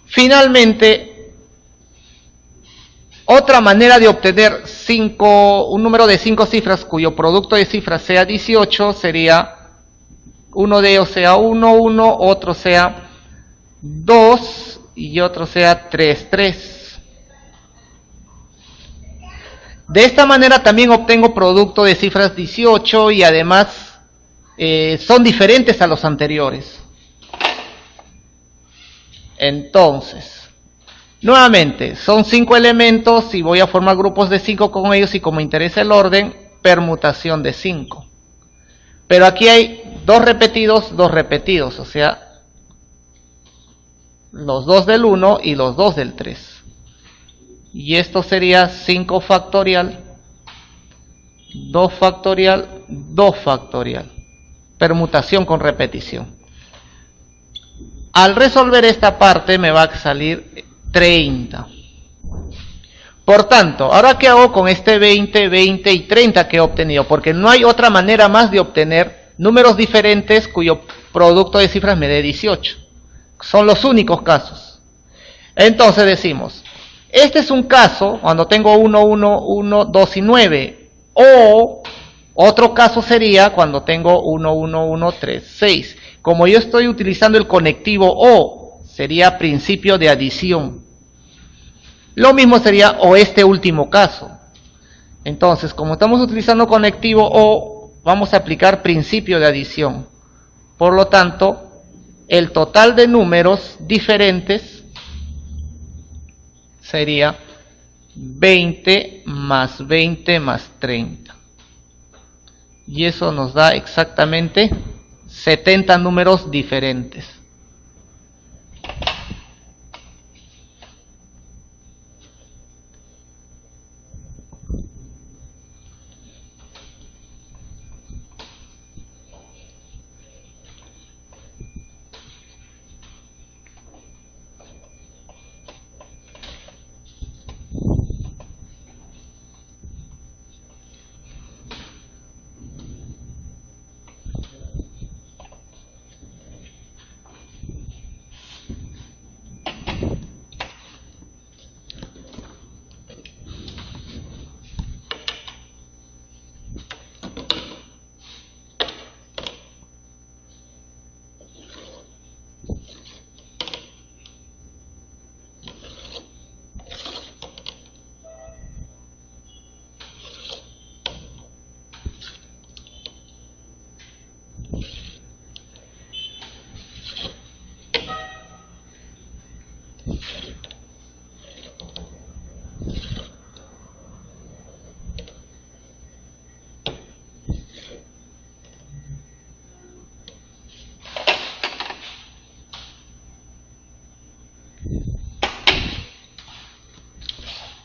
Finalmente, otra manera de obtener un número de 5 cifras cuyo producto de cifras sea 18 sería, uno de ellos sea 1, 1, otro sea 2 y otro sea 3, 3. De esta manera también obtengo producto de cifras 18 y además son diferentes a los anteriores. Entonces, nuevamente, son 5 elementos y voy a formar grupos de 5 con ellos y como interesa el orden, permutación de 5. Pero aquí hay 2 repetidos, o sea, los 2 del 1 y los 2 del 3. Y esto sería 5 factorial, 2 factorial, 2 factorial. Permutación con repetición. Al resolver esta parte me va a salir 30. Por tanto, ahora qué hago con este 20, 20 y 30 que he obtenido, porque no hay otra manera más de obtener números diferentes cuyo producto de cifras me dé 18. Son los únicos casos. Entonces decimos, este es un caso cuando tengo 1, 1, 1, 2 y 9. O otro caso sería cuando tengo 1, 1, 1, 3, 6. Como yo estoy utilizando el conectivo O, sería principio de adición. Lo mismo sería o este último caso. Entonces, como estamos utilizando conectivo O, vamos a aplicar principio de adición. Por lo tanto, el total de números diferentes sería 20 más 20 más 30. Y eso nos da exactamente 70 números diferentes.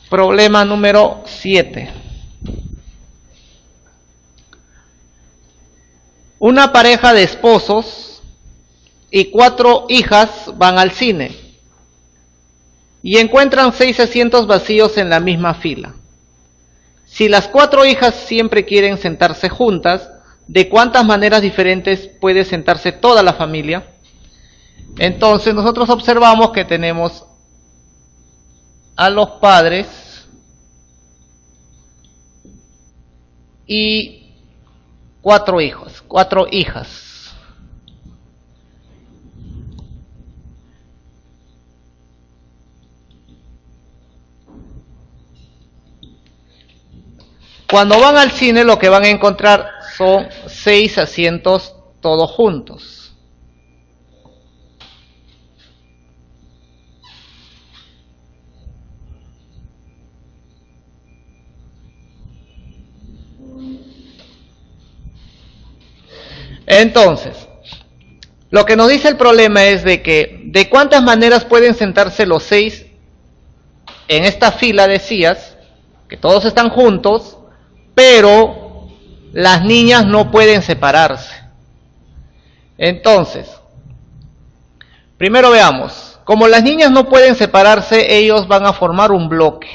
Problema número 7. Una pareja de esposos y 4 hijas van al cine y encuentran 6 asientos vacíos en la misma fila. Si las 4 hijas siempre quieren sentarse juntas, ¿de cuántas maneras diferentes puede sentarse toda la familia? Entonces nosotros observamos que tenemos a los padres y 4 hijos, 4 hijas. Cuando van al cine lo que van a encontrar son 6 asientos todos juntos. Entonces, lo que nos dice el problema es de que, ¿de cuántas maneras pueden sentarse los 6 en esta fila de sillas? Que todos están juntos, pero las niñas no pueden separarse. Entonces, primero veamos, como las niñas no pueden separarse, ellos van a formar un bloque.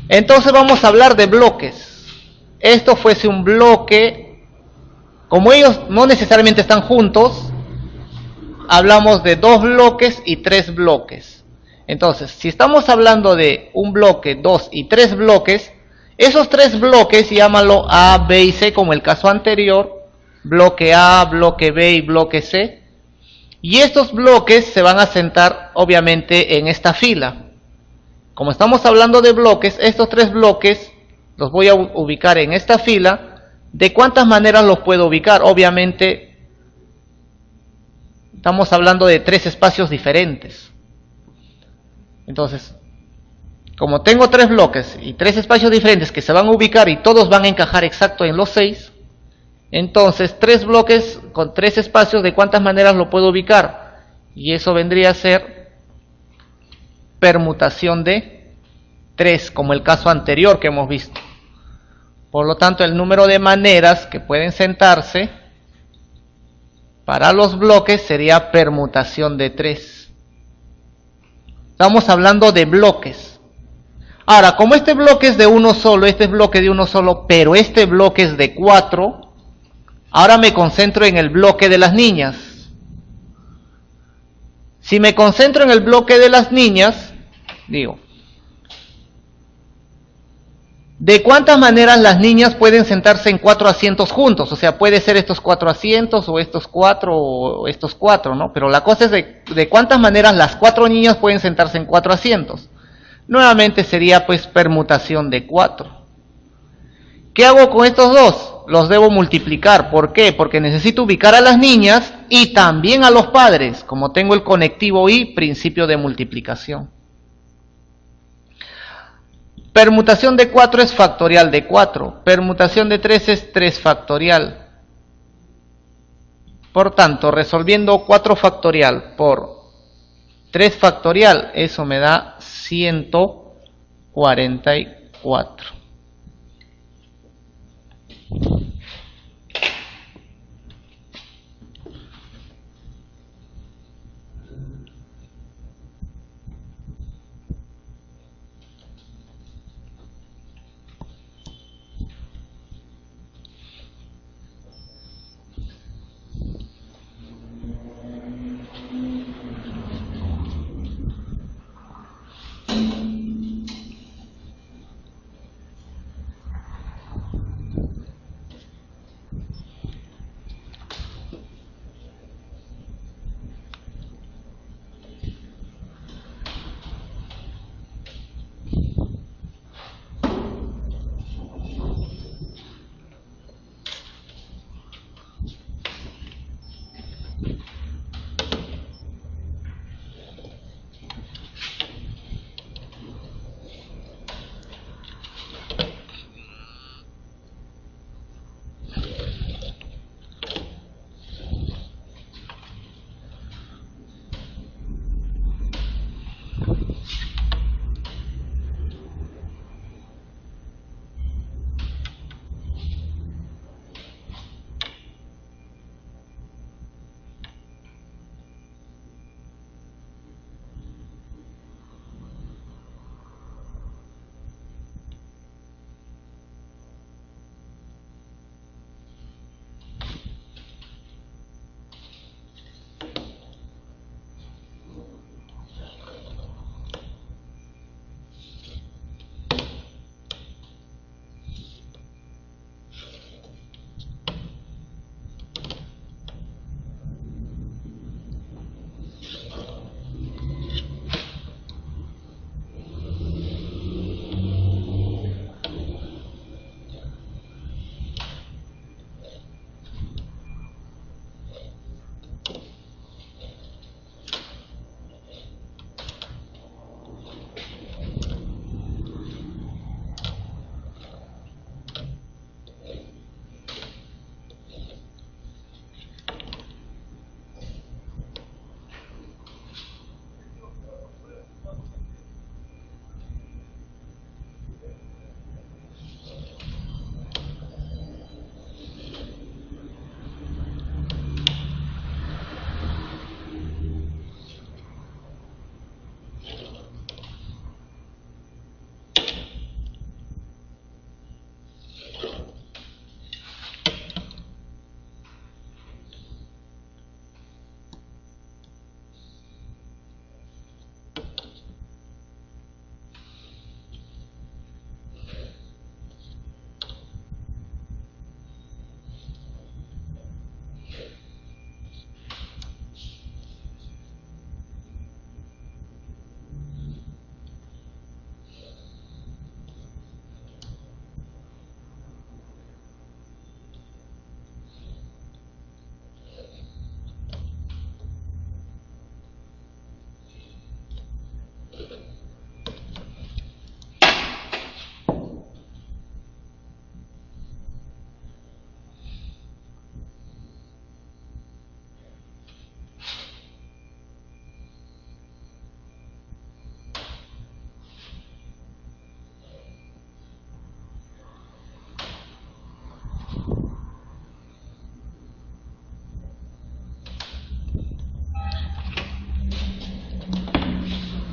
Entonces vamos a hablar de bloques. Esto fuese un bloque, como ellos no necesariamente están juntos, hablamos de 2 bloques y 3 bloques. Entonces, si estamos hablando de un bloque, 2 y 3 bloques, esos 3 bloques, llámalo A, B y C como el caso anterior, bloque A, bloque B y bloque C, y estos bloques se van a sentar obviamente en esta fila. Como estamos hablando de bloques, estos 3 bloques los voy a ubicar en esta fila. ¿De cuántas maneras los puedo ubicar? Obviamente estamos hablando de 3 espacios diferentes. Entonces, como tengo 3 bloques y 3 espacios diferentes que se van a ubicar y todos van a encajar exacto en los 6, entonces 3 bloques con 3 espacios, ¿de cuántas maneras lo puedo ubicar? Y eso vendría a ser permutación de 3, como el caso anterior que hemos visto. Por lo tanto, el número de maneras que pueden sentarse para los bloques sería permutación de 3. Estamos hablando de bloques. Ahora, como este bloque es de uno solo, este es bloque de uno solo, pero este bloque es de 4, ahora me concentro en el bloque de las niñas. Si me concentro en el bloque de las niñas, digo, ¿de cuántas maneras las niñas pueden sentarse en 4 asientos juntos? O sea, puede ser estos 4 asientos, o estos 4, o estos 4, ¿no? Pero la cosa es de cuántas maneras las 4 niñas pueden sentarse en 4 asientos. Nuevamente sería pues permutación de 4. ¿Qué hago con estos dos? Los debo multiplicar. ¿Por qué? Porque necesito ubicar a las niñas y también a los padres. Como tengo el conectivo y, principio de multiplicación. Permutación de 4 es factorial de 4. Permutación de 3 es 3 factorial. Por tanto, resolviendo 4 factorial por 3 factorial, eso me da 144.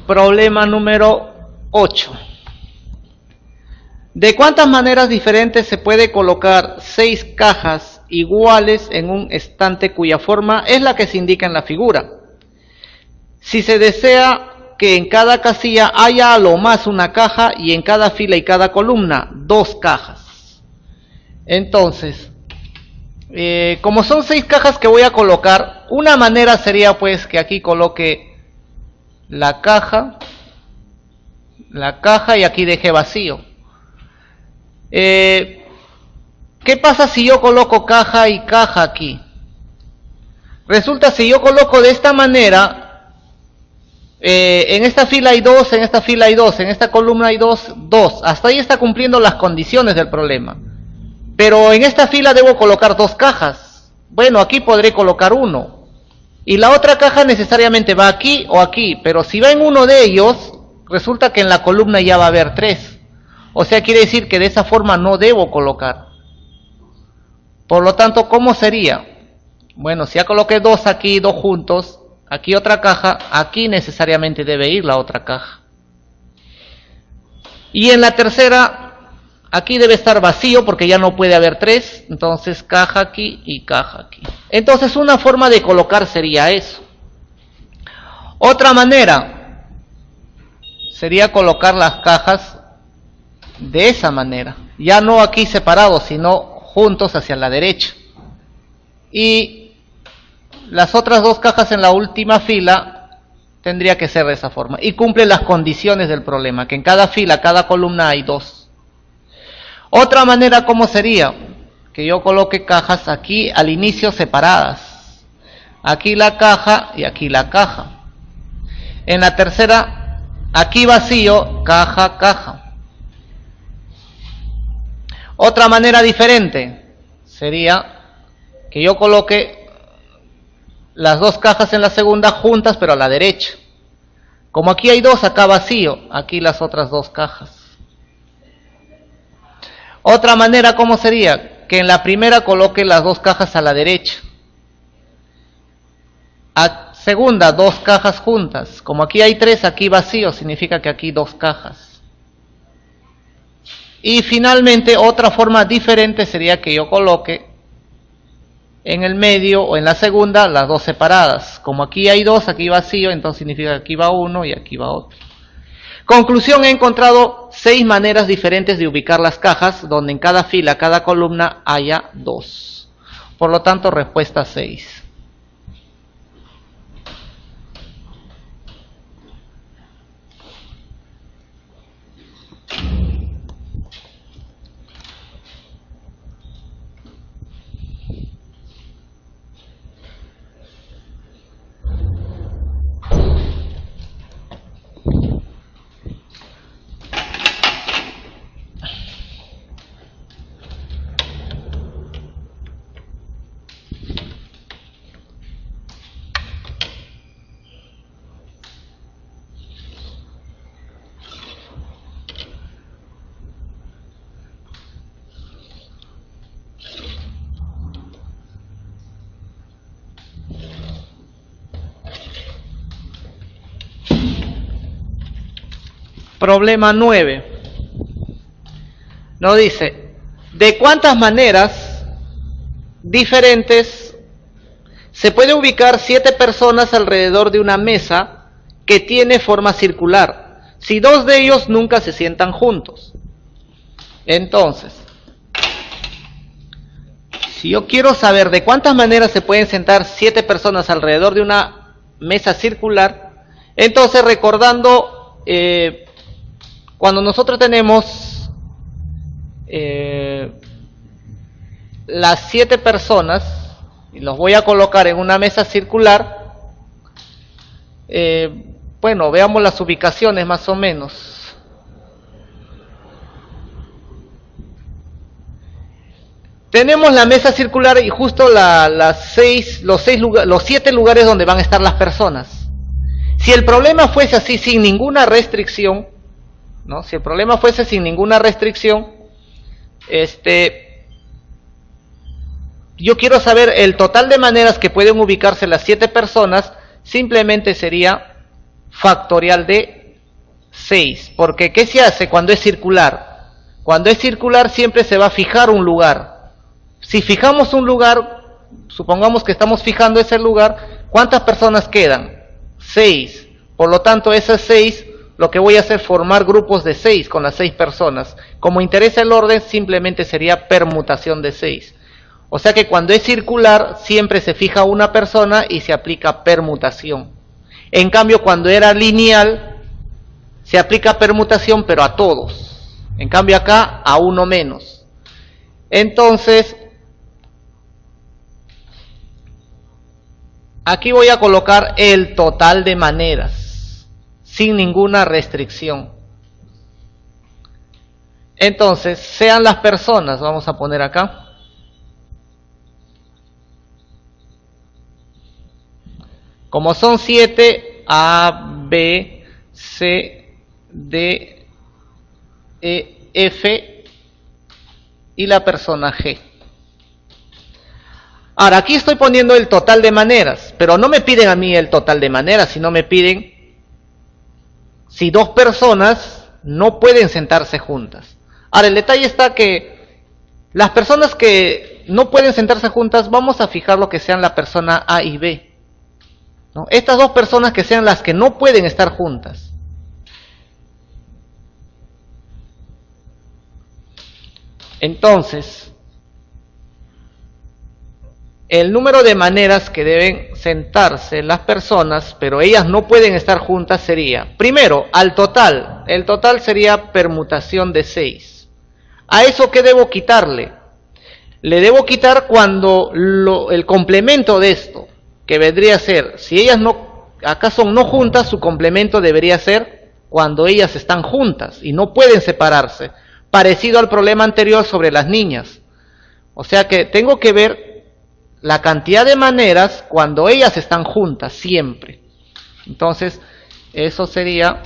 Problema número 8. ¿De cuántas maneras diferentes se puede colocar 6 cajas iguales en un estante cuya forma es la que se indica en la figura? Si se desea que en cada casilla haya a lo más una caja y en cada fila y cada columna 2 cajas. Entonces, como son 6 cajas que voy a colocar, una manera sería pues que aquí coloque la caja y aquí deje vacío. ¿Qué pasa si yo coloco caja y caja aquí? Resulta si yo coloco de esta manera, en esta fila hay 2, en esta fila hay 2, en esta columna hay 2, hasta ahí está cumpliendo las condiciones del problema. Pero en esta fila debo colocar 2 cajas. Bueno, aquí podré colocar 1. Y la otra caja necesariamente va aquí o aquí, pero si va en uno de ellos, resulta que en la columna ya va a haber 3. O sea, quiere decir que de esa forma no debo colocar. Por lo tanto, ¿cómo sería? Bueno, si ya coloqué 2 aquí, 2 juntos, aquí otra caja, aquí necesariamente debe ir la otra caja. Y en la tercera, aquí debe estar vacío porque ya no puede haber 3, entonces caja aquí y caja aquí. Entonces una forma de colocar sería eso. Otra manera sería colocar las cajas de esa manera, ya no aquí separados, sino juntos hacia la derecha. Y las otras 2 cajas en la última fila tendría que ser de esa forma. Y cumple las condiciones del problema, que en cada fila, cada columna hay 2. Otra manera, ¿cómo sería? Que yo coloque cajas aquí al inicio separadas. Aquí la caja y aquí la caja. En la tercera, aquí vacío, caja, caja. Otra manera diferente sería que yo coloque las 2 cajas en la segunda juntas, pero a la derecha. Como aquí hay 2, acá vacío, aquí las otras 2 cajas. Otra manera, ¿cómo sería? Que en la primera coloque las 2 cajas a la derecha. A segunda, 2 cajas juntas. Como aquí hay 3, aquí vacío, significa que aquí 2 cajas. Y finalmente, otra forma diferente sería que yo coloque en el medio o en la segunda las 2 separadas. Como aquí hay 2, aquí vacío, entonces significa que aquí va uno y aquí va otro. Conclusión, he encontrado 6 maneras diferentes de ubicar las cajas, donde en cada fila, cada columna haya 2. Por lo tanto, respuesta 6. Problema 9. Nos dice, ¿de cuántas maneras diferentes se puede ubicar 7 personas alrededor de una mesa que tiene forma circular, si 2 de ellos nunca se sientan juntos? Entonces, si yo quiero saber de cuántas maneras se pueden sentar 7 personas alrededor de una mesa circular, entonces recordando cuando nosotros tenemos las 7 personas y los voy a colocar en una mesa circular, Bueno, veamos las ubicaciones más o menos. Tenemos la mesa circular y justo los 7 lugares donde van a estar las personas. Si el problema fuese así sin ninguna restricción, ¿no? Si el problema fuese sin ninguna restricción, yo quiero saber el total de maneras que pueden ubicarse las 7 personas, simplemente sería factorial de 6. Porque ¿qué se hace cuando es circular? Cuando es circular siempre se va a fijar un lugar. Si fijamos un lugar, supongamos que estamos fijando ese lugar, ¿cuántas personas quedan? 6. Por lo tanto, esas 6, lo que voy a hacer es formar grupos de 6 con las 6 personas. Como interesa el orden, simplemente sería permutación de 6. O sea que cuando es circular, siempre se fija una persona y se aplica permutación. En cambio, cuando era lineal, se aplica permutación, pero a todos. En cambio acá, a uno menos. Entonces, aquí voy a colocar el total de maneras, sin ninguna restricción. Entonces, sean las personas, vamos a poner acá. Como son 7, A, B, C, D, E, F y la persona G. Ahora, aquí estoy poniendo el total de maneras, pero no me piden a mí el total de maneras, sino me piden si 2 personas no pueden sentarse juntas. Ahora, el detalle está que las personas que no pueden sentarse juntas, vamos a fijar lo que sean la persona A y B, ¿no? Estas 2 personas que sean las que no pueden estar juntas. Entonces, el número de maneras que deben sentarse las personas, pero ellas no pueden estar juntas, sería, primero, al total. El total sería permutación de 6. ¿A eso qué debo quitarle? Le debo quitar cuando el complemento de esto, que vendría a ser, si ellas acá son no juntas, su complemento debería ser cuando ellas están juntas y no pueden separarse. Parecido al problema anterior sobre las niñas. O sea que tengo que ver la cantidad de maneras cuando ellas están juntas, siempre. Entonces, eso sería...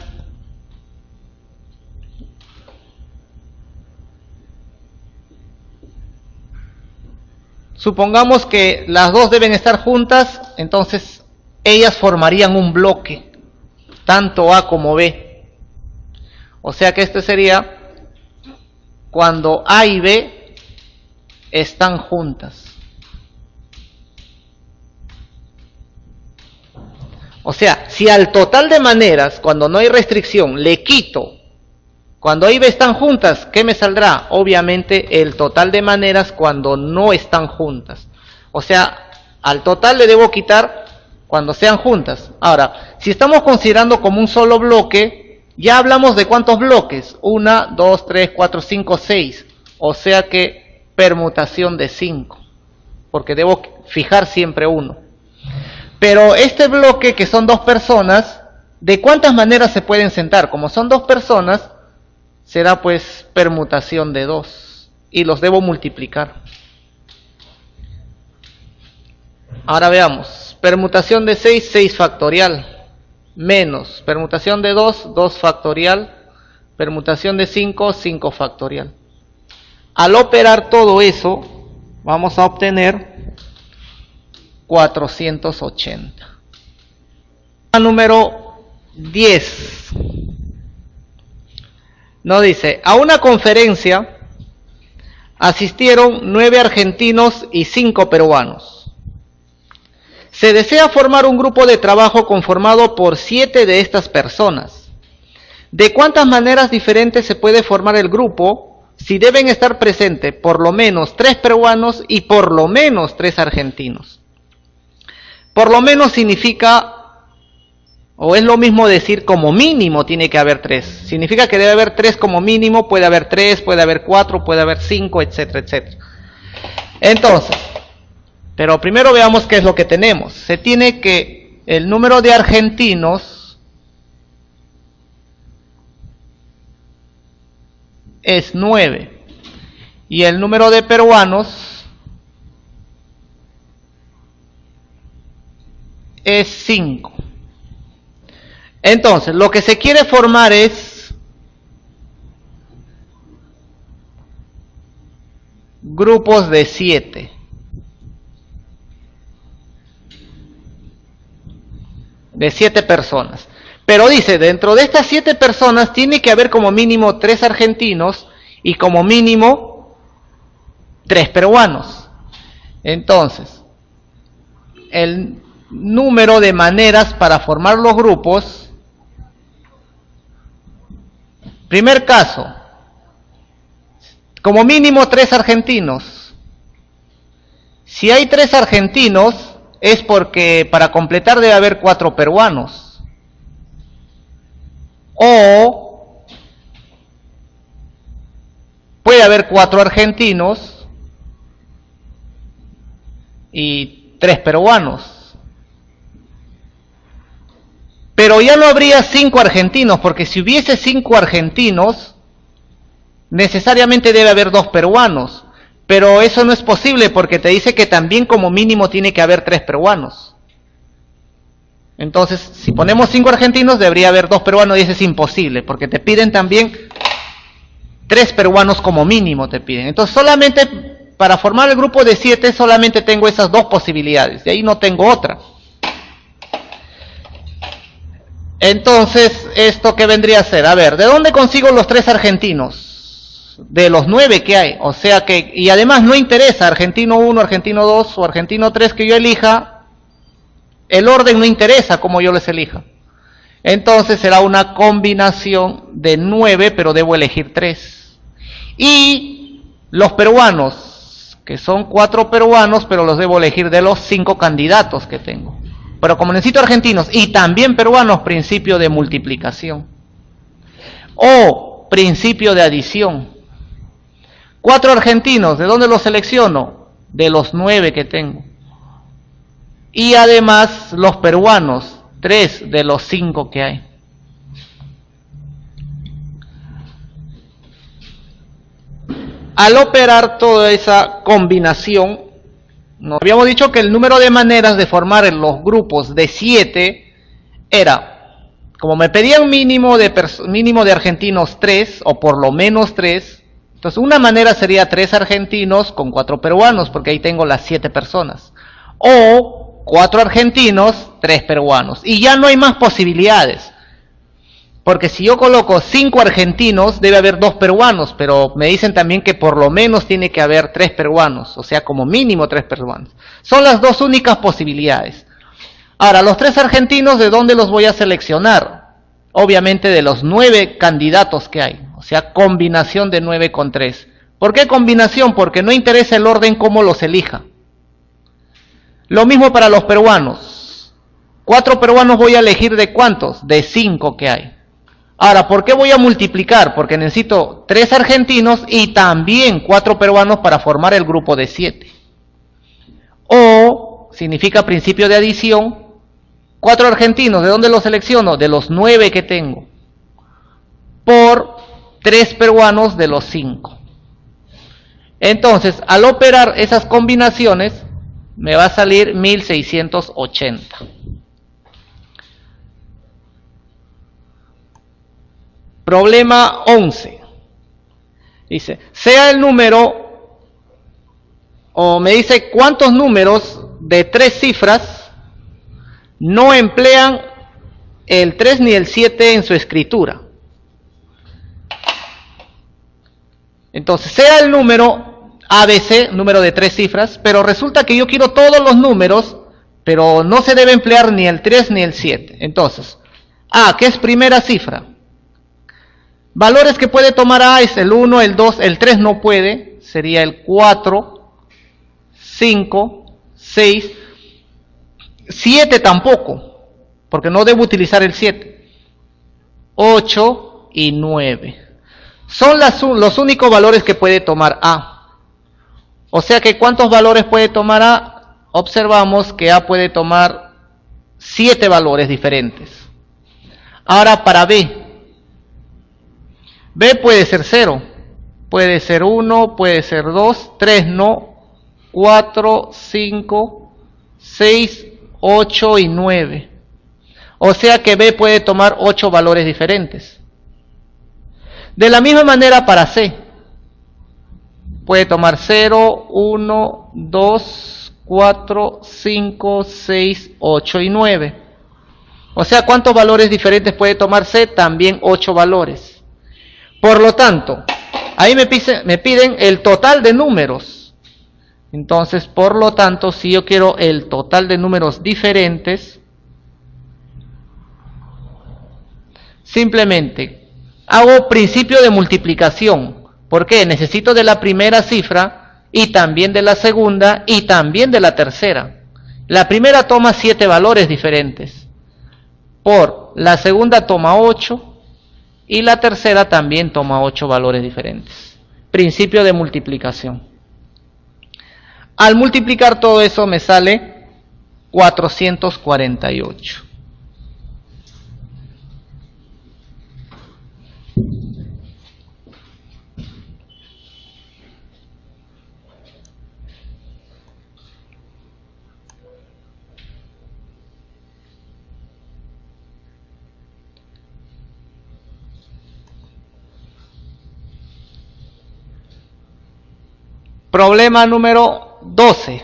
Supongamos que las 2 deben estar juntas, entonces ellas formarían un bloque, tanto A como B. O sea que este sería cuando A y B están juntas. O sea, si al total de maneras, cuando no hay restricción, le quito, cuando A y B están juntas, ¿qué me saldrá? Obviamente el total de maneras cuando no están juntas. O sea, al total le debo quitar cuando sean juntas. Ahora, si estamos considerando como un solo bloque, ya hablamos de cuántos bloques. 1, 2, 3, 4, 5, 6. O sea que permutación de 5. Porque debo fijar siempre uno. Pero este bloque, que son 2 personas, ¿de cuántas maneras se pueden sentar? Como son 2 personas, será pues permutación de 2. Y los debo multiplicar. Ahora veamos. Permutación de 6, 6 factorial. Menos permutación de 2, 2 factorial. Permutación de 5, 5 factorial. Al operar todo eso, vamos a obtener 480. Número 10. Nos dice, a una conferencia asistieron 9 argentinos y 5 peruanos. Se desea formar un grupo de trabajo conformado por 7 de estas personas. ¿De cuántas maneras diferentes se puede formar el grupo si deben estar presentes por lo menos 3 peruanos y por lo menos 3 argentinos? Por lo menos significa, o es lo mismo decir como mínimo tiene que haber 3. Significa que debe haber 3 como mínimo, puede haber 3, puede haber 4, puede haber 5, etcétera, etcétera. Entonces, pero primero veamos qué es lo que tenemos. Se tiene que el número de argentinos es 9. Y el número de peruanos es 5. Entonces, lo que se quiere formar es grupos de 7. De 7 personas. Pero dice, dentro de estas 7 personas tiene que haber como mínimo 3 argentinos y como mínimo 3 peruanos. Entonces, el número de maneras para formar los grupos. Primer caso, como mínimo 3 argentinos. Si hay 3 argentinos, es porque para completar debe haber 4 peruanos. O puede haber 4 argentinos y 3 peruanos. Pero ya no habría 5 argentinos, porque si hubiese 5 argentinos, necesariamente debe haber 2 peruanos. Pero eso no es posible porque te dice que también como mínimo tiene que haber 3 peruanos. Entonces, si ponemos 5 argentinos, debería haber 2 peruanos y eso es imposible, porque te piden también 3 peruanos como mínimo te piden. Entonces, solamente para formar el grupo de 7, solamente tengo esas 2 posibilidades, de ahí no tengo otra. Entonces, ¿esto qué vendría a ser? A ver, ¿de dónde consigo los 3 argentinos? De los 9 que hay. O sea que, y además no interesa argentino 1, argentino 2 o argentino 3 que yo elija. El orden no interesa como yo les elija. Entonces será una combinación de 9, pero debo elegir 3. Y los peruanos, que son 4 peruanos, pero los debo elegir de los 5 candidatos que tengo. Pero como necesito argentinos y también peruanos, principio de multiplicación. O principio de adición. 4 argentinos, ¿de dónde los selecciono? De los 9 que tengo. Y además los peruanos, 3 de los 5 que hay. Al operar toda esa combinación, nos habíamos dicho que el número de maneras de formar los grupos de 7 era, como me pedían mínimo de argentinos 3, o por lo menos 3, entonces una manera sería 3 argentinos con 4 peruanos, porque ahí tengo las 7 personas. O 4 argentinos, 3 peruanos. Y ya no hay más posibilidades. Porque si yo coloco 5 argentinos, debe haber 2 peruanos, pero me dicen también que por lo menos tiene que haber 3 peruanos, o sea, como mínimo 3 peruanos. Son las 2 únicas posibilidades. Ahora, los 3 argentinos, ¿de dónde los voy a seleccionar? Obviamente de los 9 candidatos que hay, o sea, combinación de 9 con 3. ¿Por qué combinación? Porque no interesa el orden cómo los elija. Lo mismo para los peruanos. 4 peruanos voy a elegir ¿de cuántos? De 5 que hay. Ahora, ¿por qué voy a multiplicar? Porque necesito 3 argentinos y también 4 peruanos para formar el grupo de 7. O, significa principio de adición, 4 argentinos, ¿de dónde los selecciono? De los 9 que tengo. Por 3 peruanos de los 5. Entonces, al operar esas combinaciones, me va a salir 1680. Problema 11. Dice, sea el número, o me dice cuántos números de 3 cifras no emplean el 3 ni el 7 en su escritura. Entonces, sea el número ABC, número de 3 cifras, pero resulta que yo quiero todos los números, pero no se debe emplear ni el 3 ni el 7. Entonces, A, que es primera cifra. Valores que puede tomar A es el 1, el 2, el 3 no puede, sería el 4, 5, 6, 7 tampoco, porque no debo utilizar el 7, 8 y 9. Son los únicos valores que puede tomar A. O sea que ¿cuántos valores puede tomar A? Observamos que A puede tomar 7 valores diferentes. Ahora para B. B puede ser 0, puede ser 1, puede ser 2, 3 no, 4, 5, 6, 8 y 9. O sea que B puede tomar 8 valores diferentes. De la misma manera para C. Puede tomar 0, 1, 2, 4, 5, 6, 8 y 9. O sea, ¿cuántos valores diferentes puede tomar C? También 8 valores. Por lo tanto, ahí me piden el total de números. Entonces, por lo tanto, si yo quiero el total de números diferentes, simplemente hago principio de multiplicación. ¿Por qué? Necesito de la primera cifra y también de la segunda y también de la tercera. La primera toma 7 valores diferentes. Por la segunda toma 8 y la tercera también toma 8 valores diferentes. Principio de multiplicación. Al multiplicar todo eso me sale 448. Problema número 12.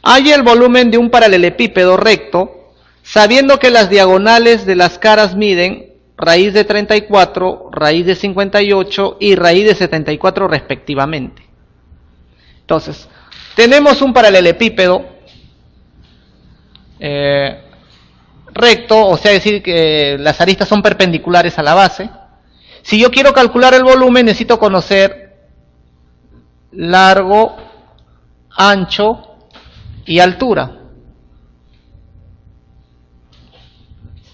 Halla el volumen de un paralelepípedo recto, sabiendo que las diagonales de las caras miden raíz de 34, raíz de 58 y raíz de 74 respectivamente. Entonces, tenemos un paralelepípedo recto, o sea, decir que las aristas son perpendiculares a la base. Si yo quiero calcular el volumen, necesito conocer largo, ancho y altura.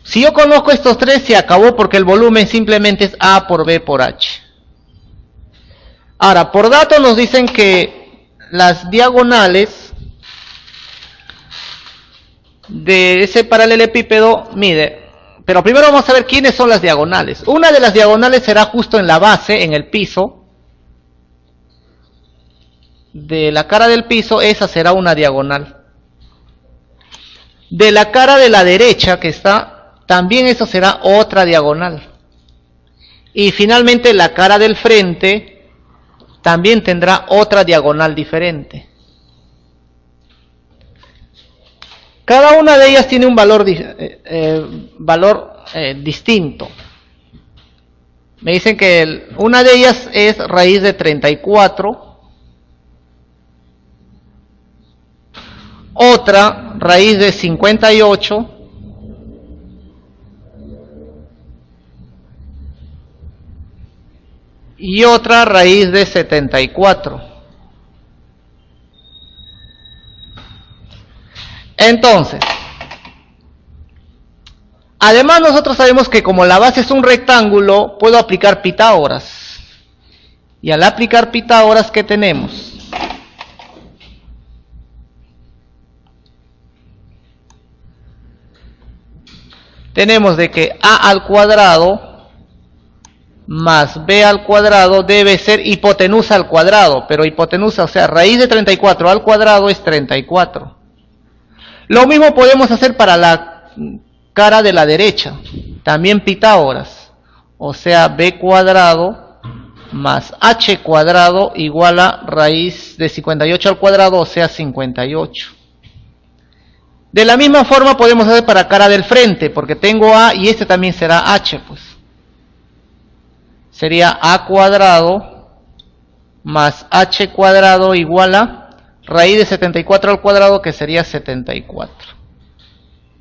Si yo conozco estos tres, se acabó, porque el volumen simplemente es A por B por H. Ahora, por datos nos dicen que las diagonales de ese paralelepípedo mide. Pero primero vamos a ver quiénes son las diagonales. Una de las diagonales será justo en la base, en el piso. De la cara del piso, esa será una diagonal. De la cara de la derecha que está, también eso será otra diagonal. Y finalmente la cara del frente también tendrá otra diagonal diferente. Cada una de ellas tiene un valor distinto. Me dicen que una de ellas es raíz de 34, otra raíz de 58, y otra raíz de 74. Entonces, además nosotros sabemos que como la base es un rectángulo, puedo aplicar Pitágoras. Y al aplicar Pitágoras, ¿qué tenemos? Tenemos de que A al cuadrado más B al cuadrado debe ser hipotenusa al cuadrado. Pero hipotenusa, o sea, raíz de 34 al cuadrado es 34. Lo mismo podemos hacer para la cara de la derecha, también Pitágoras, o sea, B cuadrado más H cuadrado igual a raíz de 58 al cuadrado, o sea, 58. De la misma forma podemos hacer para cara del frente, porque tengo A y este también será H, pues. Sería A cuadrado más H cuadrado igual a raíz de 74 al cuadrado, que sería 74.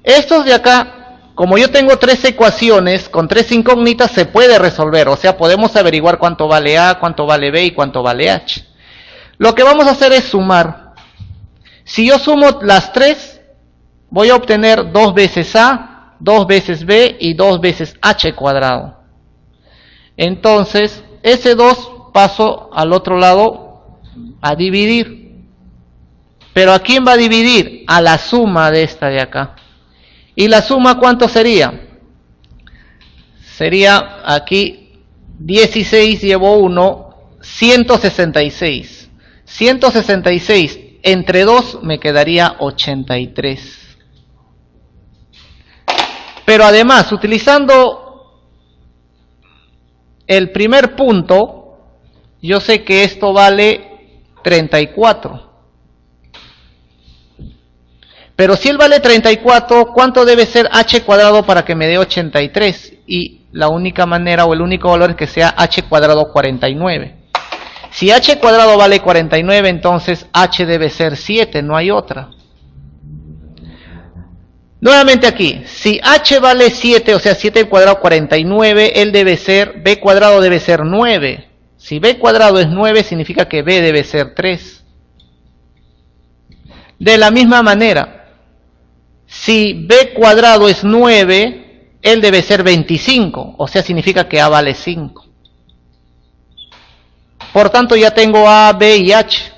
Estos de acá, como yo tengo tres ecuaciones con tres incógnitas, se puede resolver. O sea, podemos averiguar cuánto vale A, cuánto vale B y cuánto vale H. Lo que vamos a hacer es sumar. Si yo sumo las tres, voy a obtener 2 veces A, 2 veces B y 2 veces H cuadrado. Entonces, ese 2 paso al otro lado a dividir. ¿Pero a quién va a dividir? A la suma de esta de acá. ¿Y la suma cuánto sería? sería aquí 16 llevo 1, 166. 166 entre 2 me quedaría 83. Pero además, utilizando el primer punto, yo sé que esto vale 34. Pero si él vale 34, ¿cuánto debe ser h cuadrado para que me dé 83? Y la única manera o el único valor es que sea h cuadrado 49. Si h cuadrado vale 49, entonces h debe ser 7, no hay otra. Nuevamente aquí, si h vale 7, o sea 7 al cuadrado 49, él debe ser, b cuadrado debe ser 9. Si b cuadrado es 9, significa que b debe ser 3. De la misma manera, si b cuadrado es 9, él debe ser 25, o sea, significa que a vale 5. Por tanto, ya tengo a, b y h.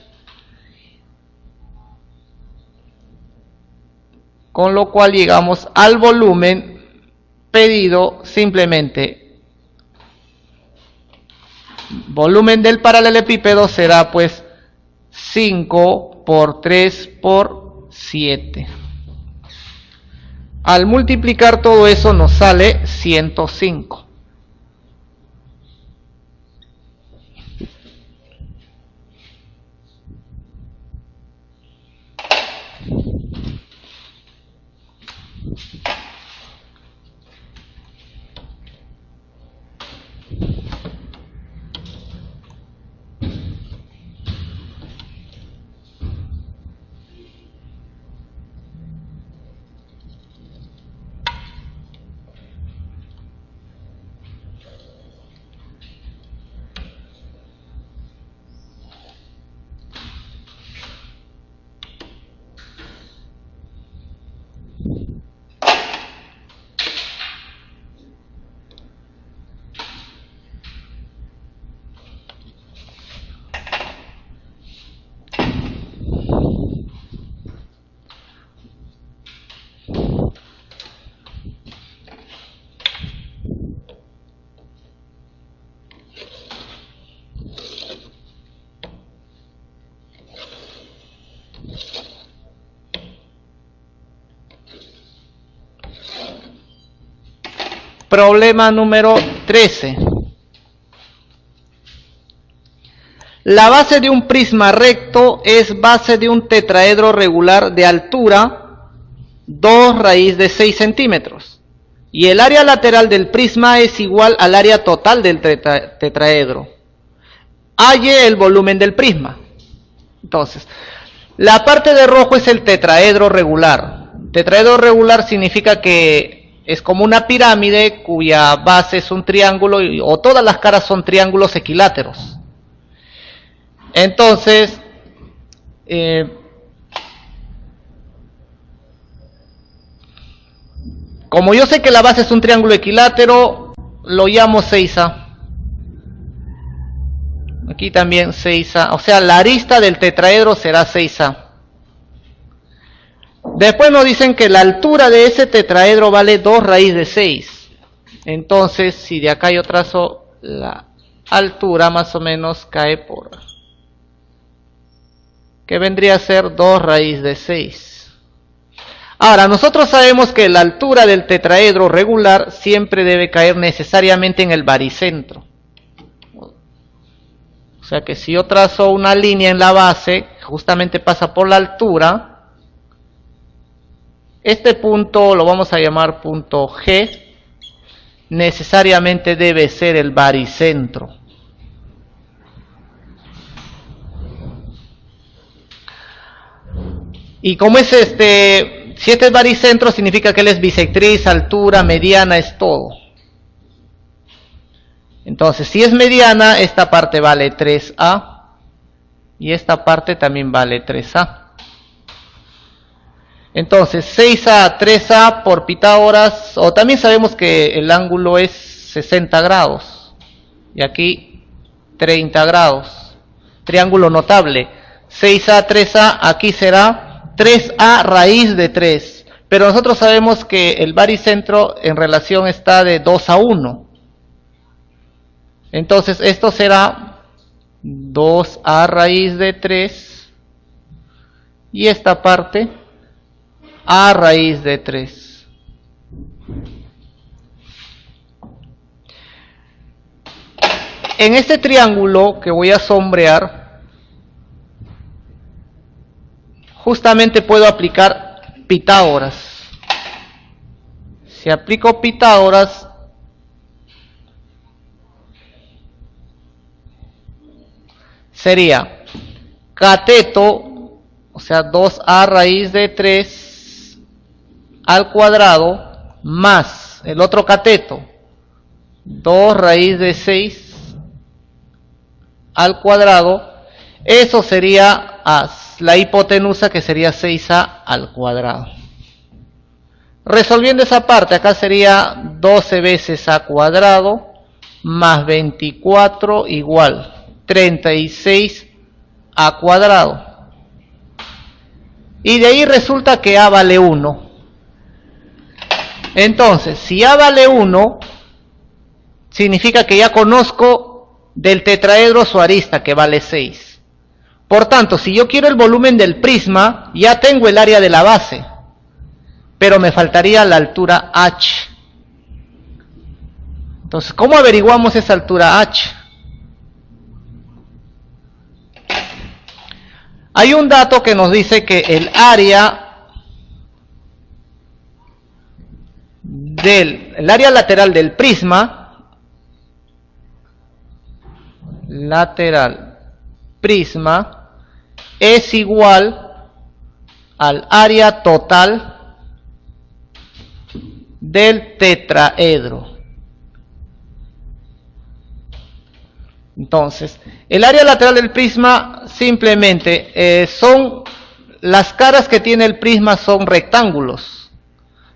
Con lo cual llegamos al volumen pedido simplemente. Volumen del paralelepípedo será pues 5 por 3 por 7. Al multiplicar todo eso nos sale 105. Problema número 13. La base de un prisma recto es base de un tetraedro regular de altura 2 raíz de 6 centímetros. Y el área lateral del prisma es igual al área total del tetraedro. Halle el volumen del prisma. Entonces, la parte de rojo es el tetraedro regular. Tetraedro regular significa que es como una pirámide cuya base es un triángulo o todas las caras son triángulos equiláteros. Entonces, como yo sé que la base es un triángulo equilátero, lo llamo 6A. Aquí también 6A, o sea, la arista del tetraedro será 6A. Después nos dicen que la altura de ese tetraedro vale 2 raíz de 6. Entonces, si de acá yo trazo la altura, más o menos cae por... que vendría a ser 2 raíz de 6. Ahora, nosotros sabemos que la altura del tetraedro regular siempre debe caer necesariamente en el baricentro. O sea que si yo trazo una línea en la base, justamente pasa por la altura. Este punto lo vamos a llamar punto G, necesariamente debe ser el baricentro. Y como es si este es baricentro, significa que él es bisectriz, altura, mediana, es todo. Entonces, si es mediana, esta parte vale 3A y esta parte también vale 3A. Entonces, 6A, 3A por Pitágoras, o también sabemos que el ángulo es 60 grados. Y aquí 30 grados. Triángulo notable. 6A, 3A, aquí será 3A raíz de 3. Pero nosotros sabemos que el baricentro en relación está de 2 a 1. Entonces esto será 2a raíz de 3 y esta parte a raíz de 3. En este triángulo que voy a sombrear, justamente puedo aplicar Pitágoras. Si aplico Pitágoras, sería cateto, o sea 2a raíz de 3 al cuadrado, más el otro cateto, 2 raíz de 6 al cuadrado. Eso sería la hipotenusa, que sería 6a al cuadrado. Resolviendo esa parte, acá sería 12 veces a cuadrado más 24 igual 36 a cuadrado. Y de ahí resulta que a vale 1. Entonces, si a vale 1, significa que ya conozco del tetraedro su arista, que vale 6. Por tanto, si yo quiero el volumen del prisma, ya tengo el área de la base, pero me faltaría la altura h. Entonces, ¿cómo averiguamos esa altura h? Hay un dato que nos dice que el área lateral del prisma, es igual al área total del tetraedro. Entonces, el área lateral del prisma simplemente son las caras que tiene el prisma, son rectángulos.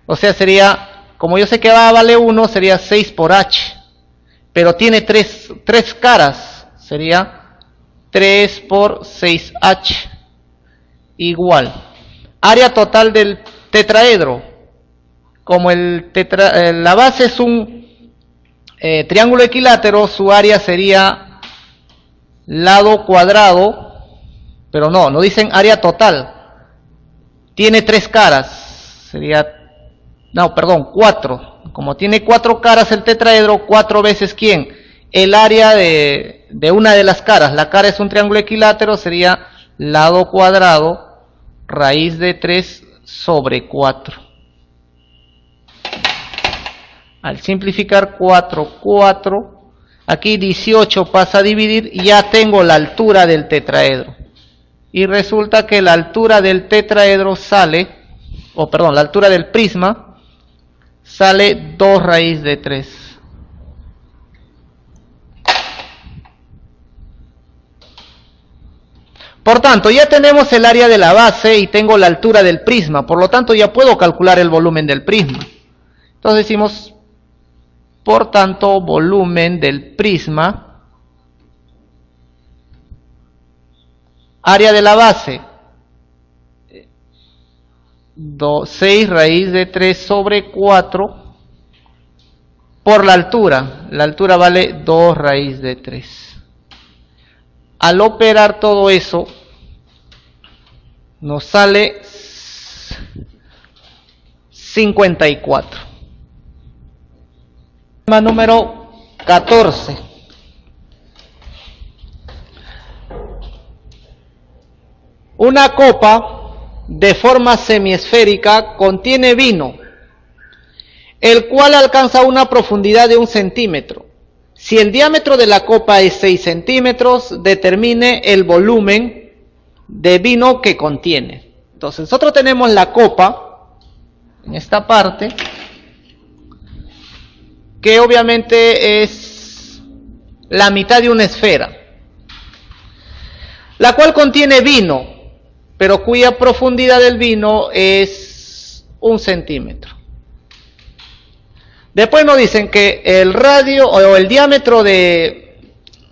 O sea, sería, como yo sé que A vale 1, sería 6 por h. Pero tiene tres caras, sería 3 por 6h igual. Área total del tetraedro. Como la base es un triángulo equilátero, su área sería lado cuadrado, pero no dicen área total. Tiene 3 caras, sería, 4. Como tiene 4 caras el tetraedro, 4 veces ¿quién? El área de una de las caras. La cara es un triángulo equilátero, sería lado cuadrado, raíz de 3 sobre 4. Al simplificar 4, aquí 18 pasa a dividir y ya tengo la altura del tetraedro. Y resulta que la altura del tetraedro la altura del prisma sale 2 raíz de 3. Por tanto, ya tenemos el área de la base y tengo la altura del prisma. Por lo tanto, ya puedo calcular el volumen del prisma. Entonces decimos, por tanto, volumen del prisma, área de la base, 6 raíz de 3 sobre 4, por la altura vale 2 raíz de 3. Al operar todo eso, nos sale 54. Número 14. Una copa de forma semiesférica contiene vino, el cual alcanza una profundidad de 1 centímetro. Si el diámetro de la copa es 6 centímetros, determine el volumen de vino que contiene. Entonces, nosotros tenemos la copa en esta parte, que obviamente es la mitad de una esfera, la cual contiene vino, pero cuya profundidad del vino es 1 centímetro. Después nos dicen que el radio o el diámetro de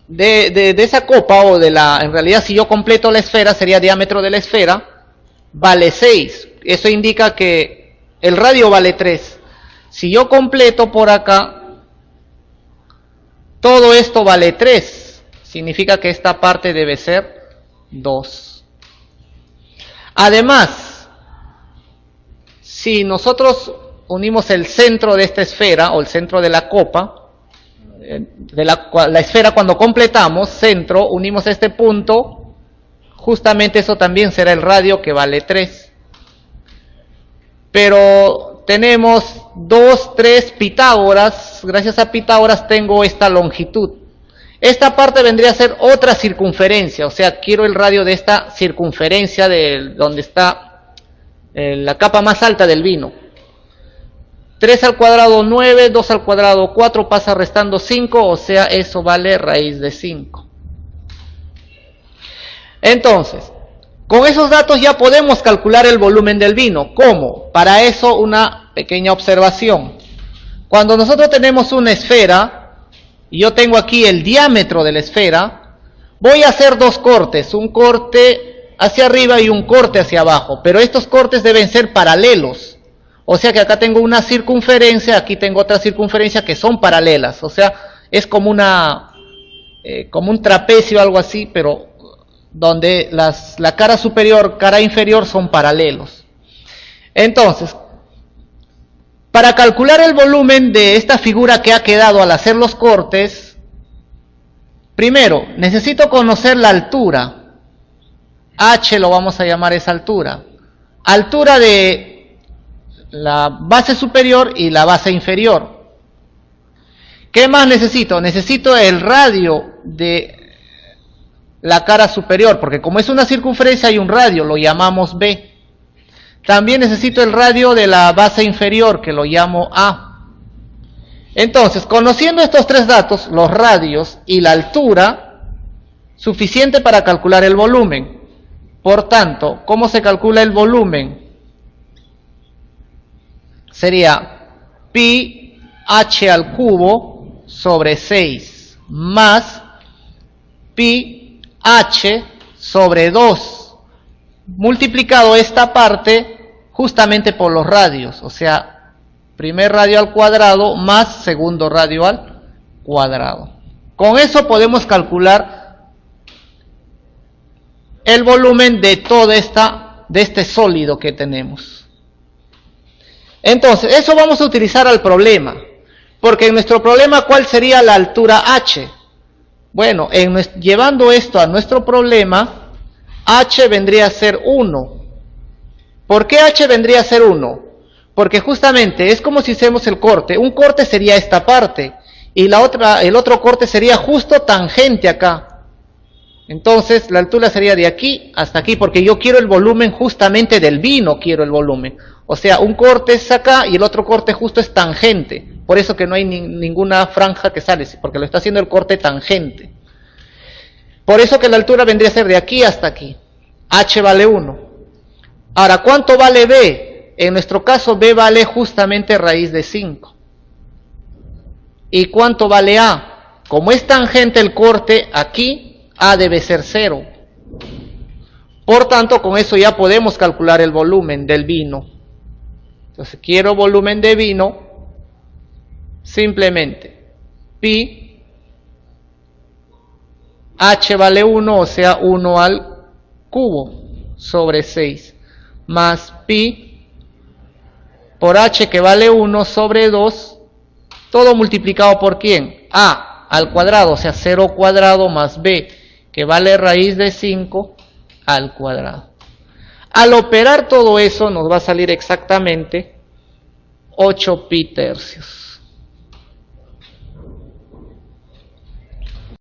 esa copa, en realidad si yo completo la esfera, sería diámetro de la esfera, vale 6. Eso indica que el radio vale 3. Si yo completo por acá, Todo esto vale 3. Significa que esta parte debe ser 2. Además, si nosotros unimos el centro de esta esfera o el centro de la copa, de la esfera cuando completamos, centro, unimos este punto, justamente eso también será el radio que vale 3. Pero tenemos 2, 3 Pitágoras, gracias a Pitágoras tengo esta longitud. Esta parte vendría a ser otra circunferencia, o sea, quiero el radio de esta circunferencia de donde está la capa más alta del vino. 3 al cuadrado 9, 2 al cuadrado 4, pasa restando 5, o sea, eso vale raíz de 5. Entonces, con esos datos ya podemos calcular el volumen del vino. ¿Cómo? Para eso una pequeña observación. Cuando nosotros tenemos una esfera, y yo tengo aquí el diámetro de la esfera, voy a hacer 2 cortes, un corte hacia arriba y un corte hacia abajo, pero estos cortes deben ser paralelos. O sea que acá tengo una circunferencia, aquí tengo otra circunferencia que son paralelas. O sea, es como como un trapecio o algo así, pero donde la cara superior, cara inferior son paralelos. Entonces, para calcular el volumen de esta figura que ha quedado al hacer los cortes, primero necesito conocer la altura. H lo vamos a llamar esa altura. Altura de la base superior y la base inferior. ¿Qué más necesito? Necesito el radio de la cara superior, porque como es una circunferencia hay un radio, lo llamamos B. También necesito el radio de la base inferior, que lo llamo A. Entonces, conociendo estos 3 datos, los radios y la altura, suficiente para calcular el volumen. Por tanto, ¿cómo se calcula el volumen? Sería pi h al cubo sobre 6 más pi h sobre 2 multiplicado esta parte justamente por los radios, o sea, primer radio al cuadrado más segundo radio al cuadrado. Con eso podemos calcular el volumen de de este sólido que tenemos. Entonces, eso vamos a utilizar al problema, porque en nuestro problema, ¿cuál sería la altura h? Bueno, llevando esto a nuestro problema, h vendría a ser 1. ¿Por qué h vendría a ser 1? Porque justamente es como si hacemos el corte. Un corte sería esta parte, y el otro corte sería justo tangente acá. Entonces, la altura sería de aquí hasta aquí, porque yo quiero el volumen justamente del vino, quiero el volumen. O sea, un corte es acá y el otro corte justo es tangente. Por eso que no hay ninguna franja que sale, porque lo está haciendo el corte tangente. Por eso que la altura vendría a ser de aquí hasta aquí. H vale 1. Ahora, ¿cuánto vale B? En nuestro caso, B vale justamente raíz de 5. ¿Y cuánto vale A? Como es tangente el corte aquí, A debe ser 0. Por tanto, con eso ya podemos calcular el volumen del vino. Entonces, quiero volumen de vino, simplemente pi, h vale 1, o sea, 1 al cubo sobre 6, más pi por h que vale 1 sobre 2, todo multiplicado por ¿quién? A al cuadrado, o sea, 0 cuadrado más b, que vale raíz de 5 al cuadrado. Al operar todo eso nos va a salir exactamente 8 pi tercios.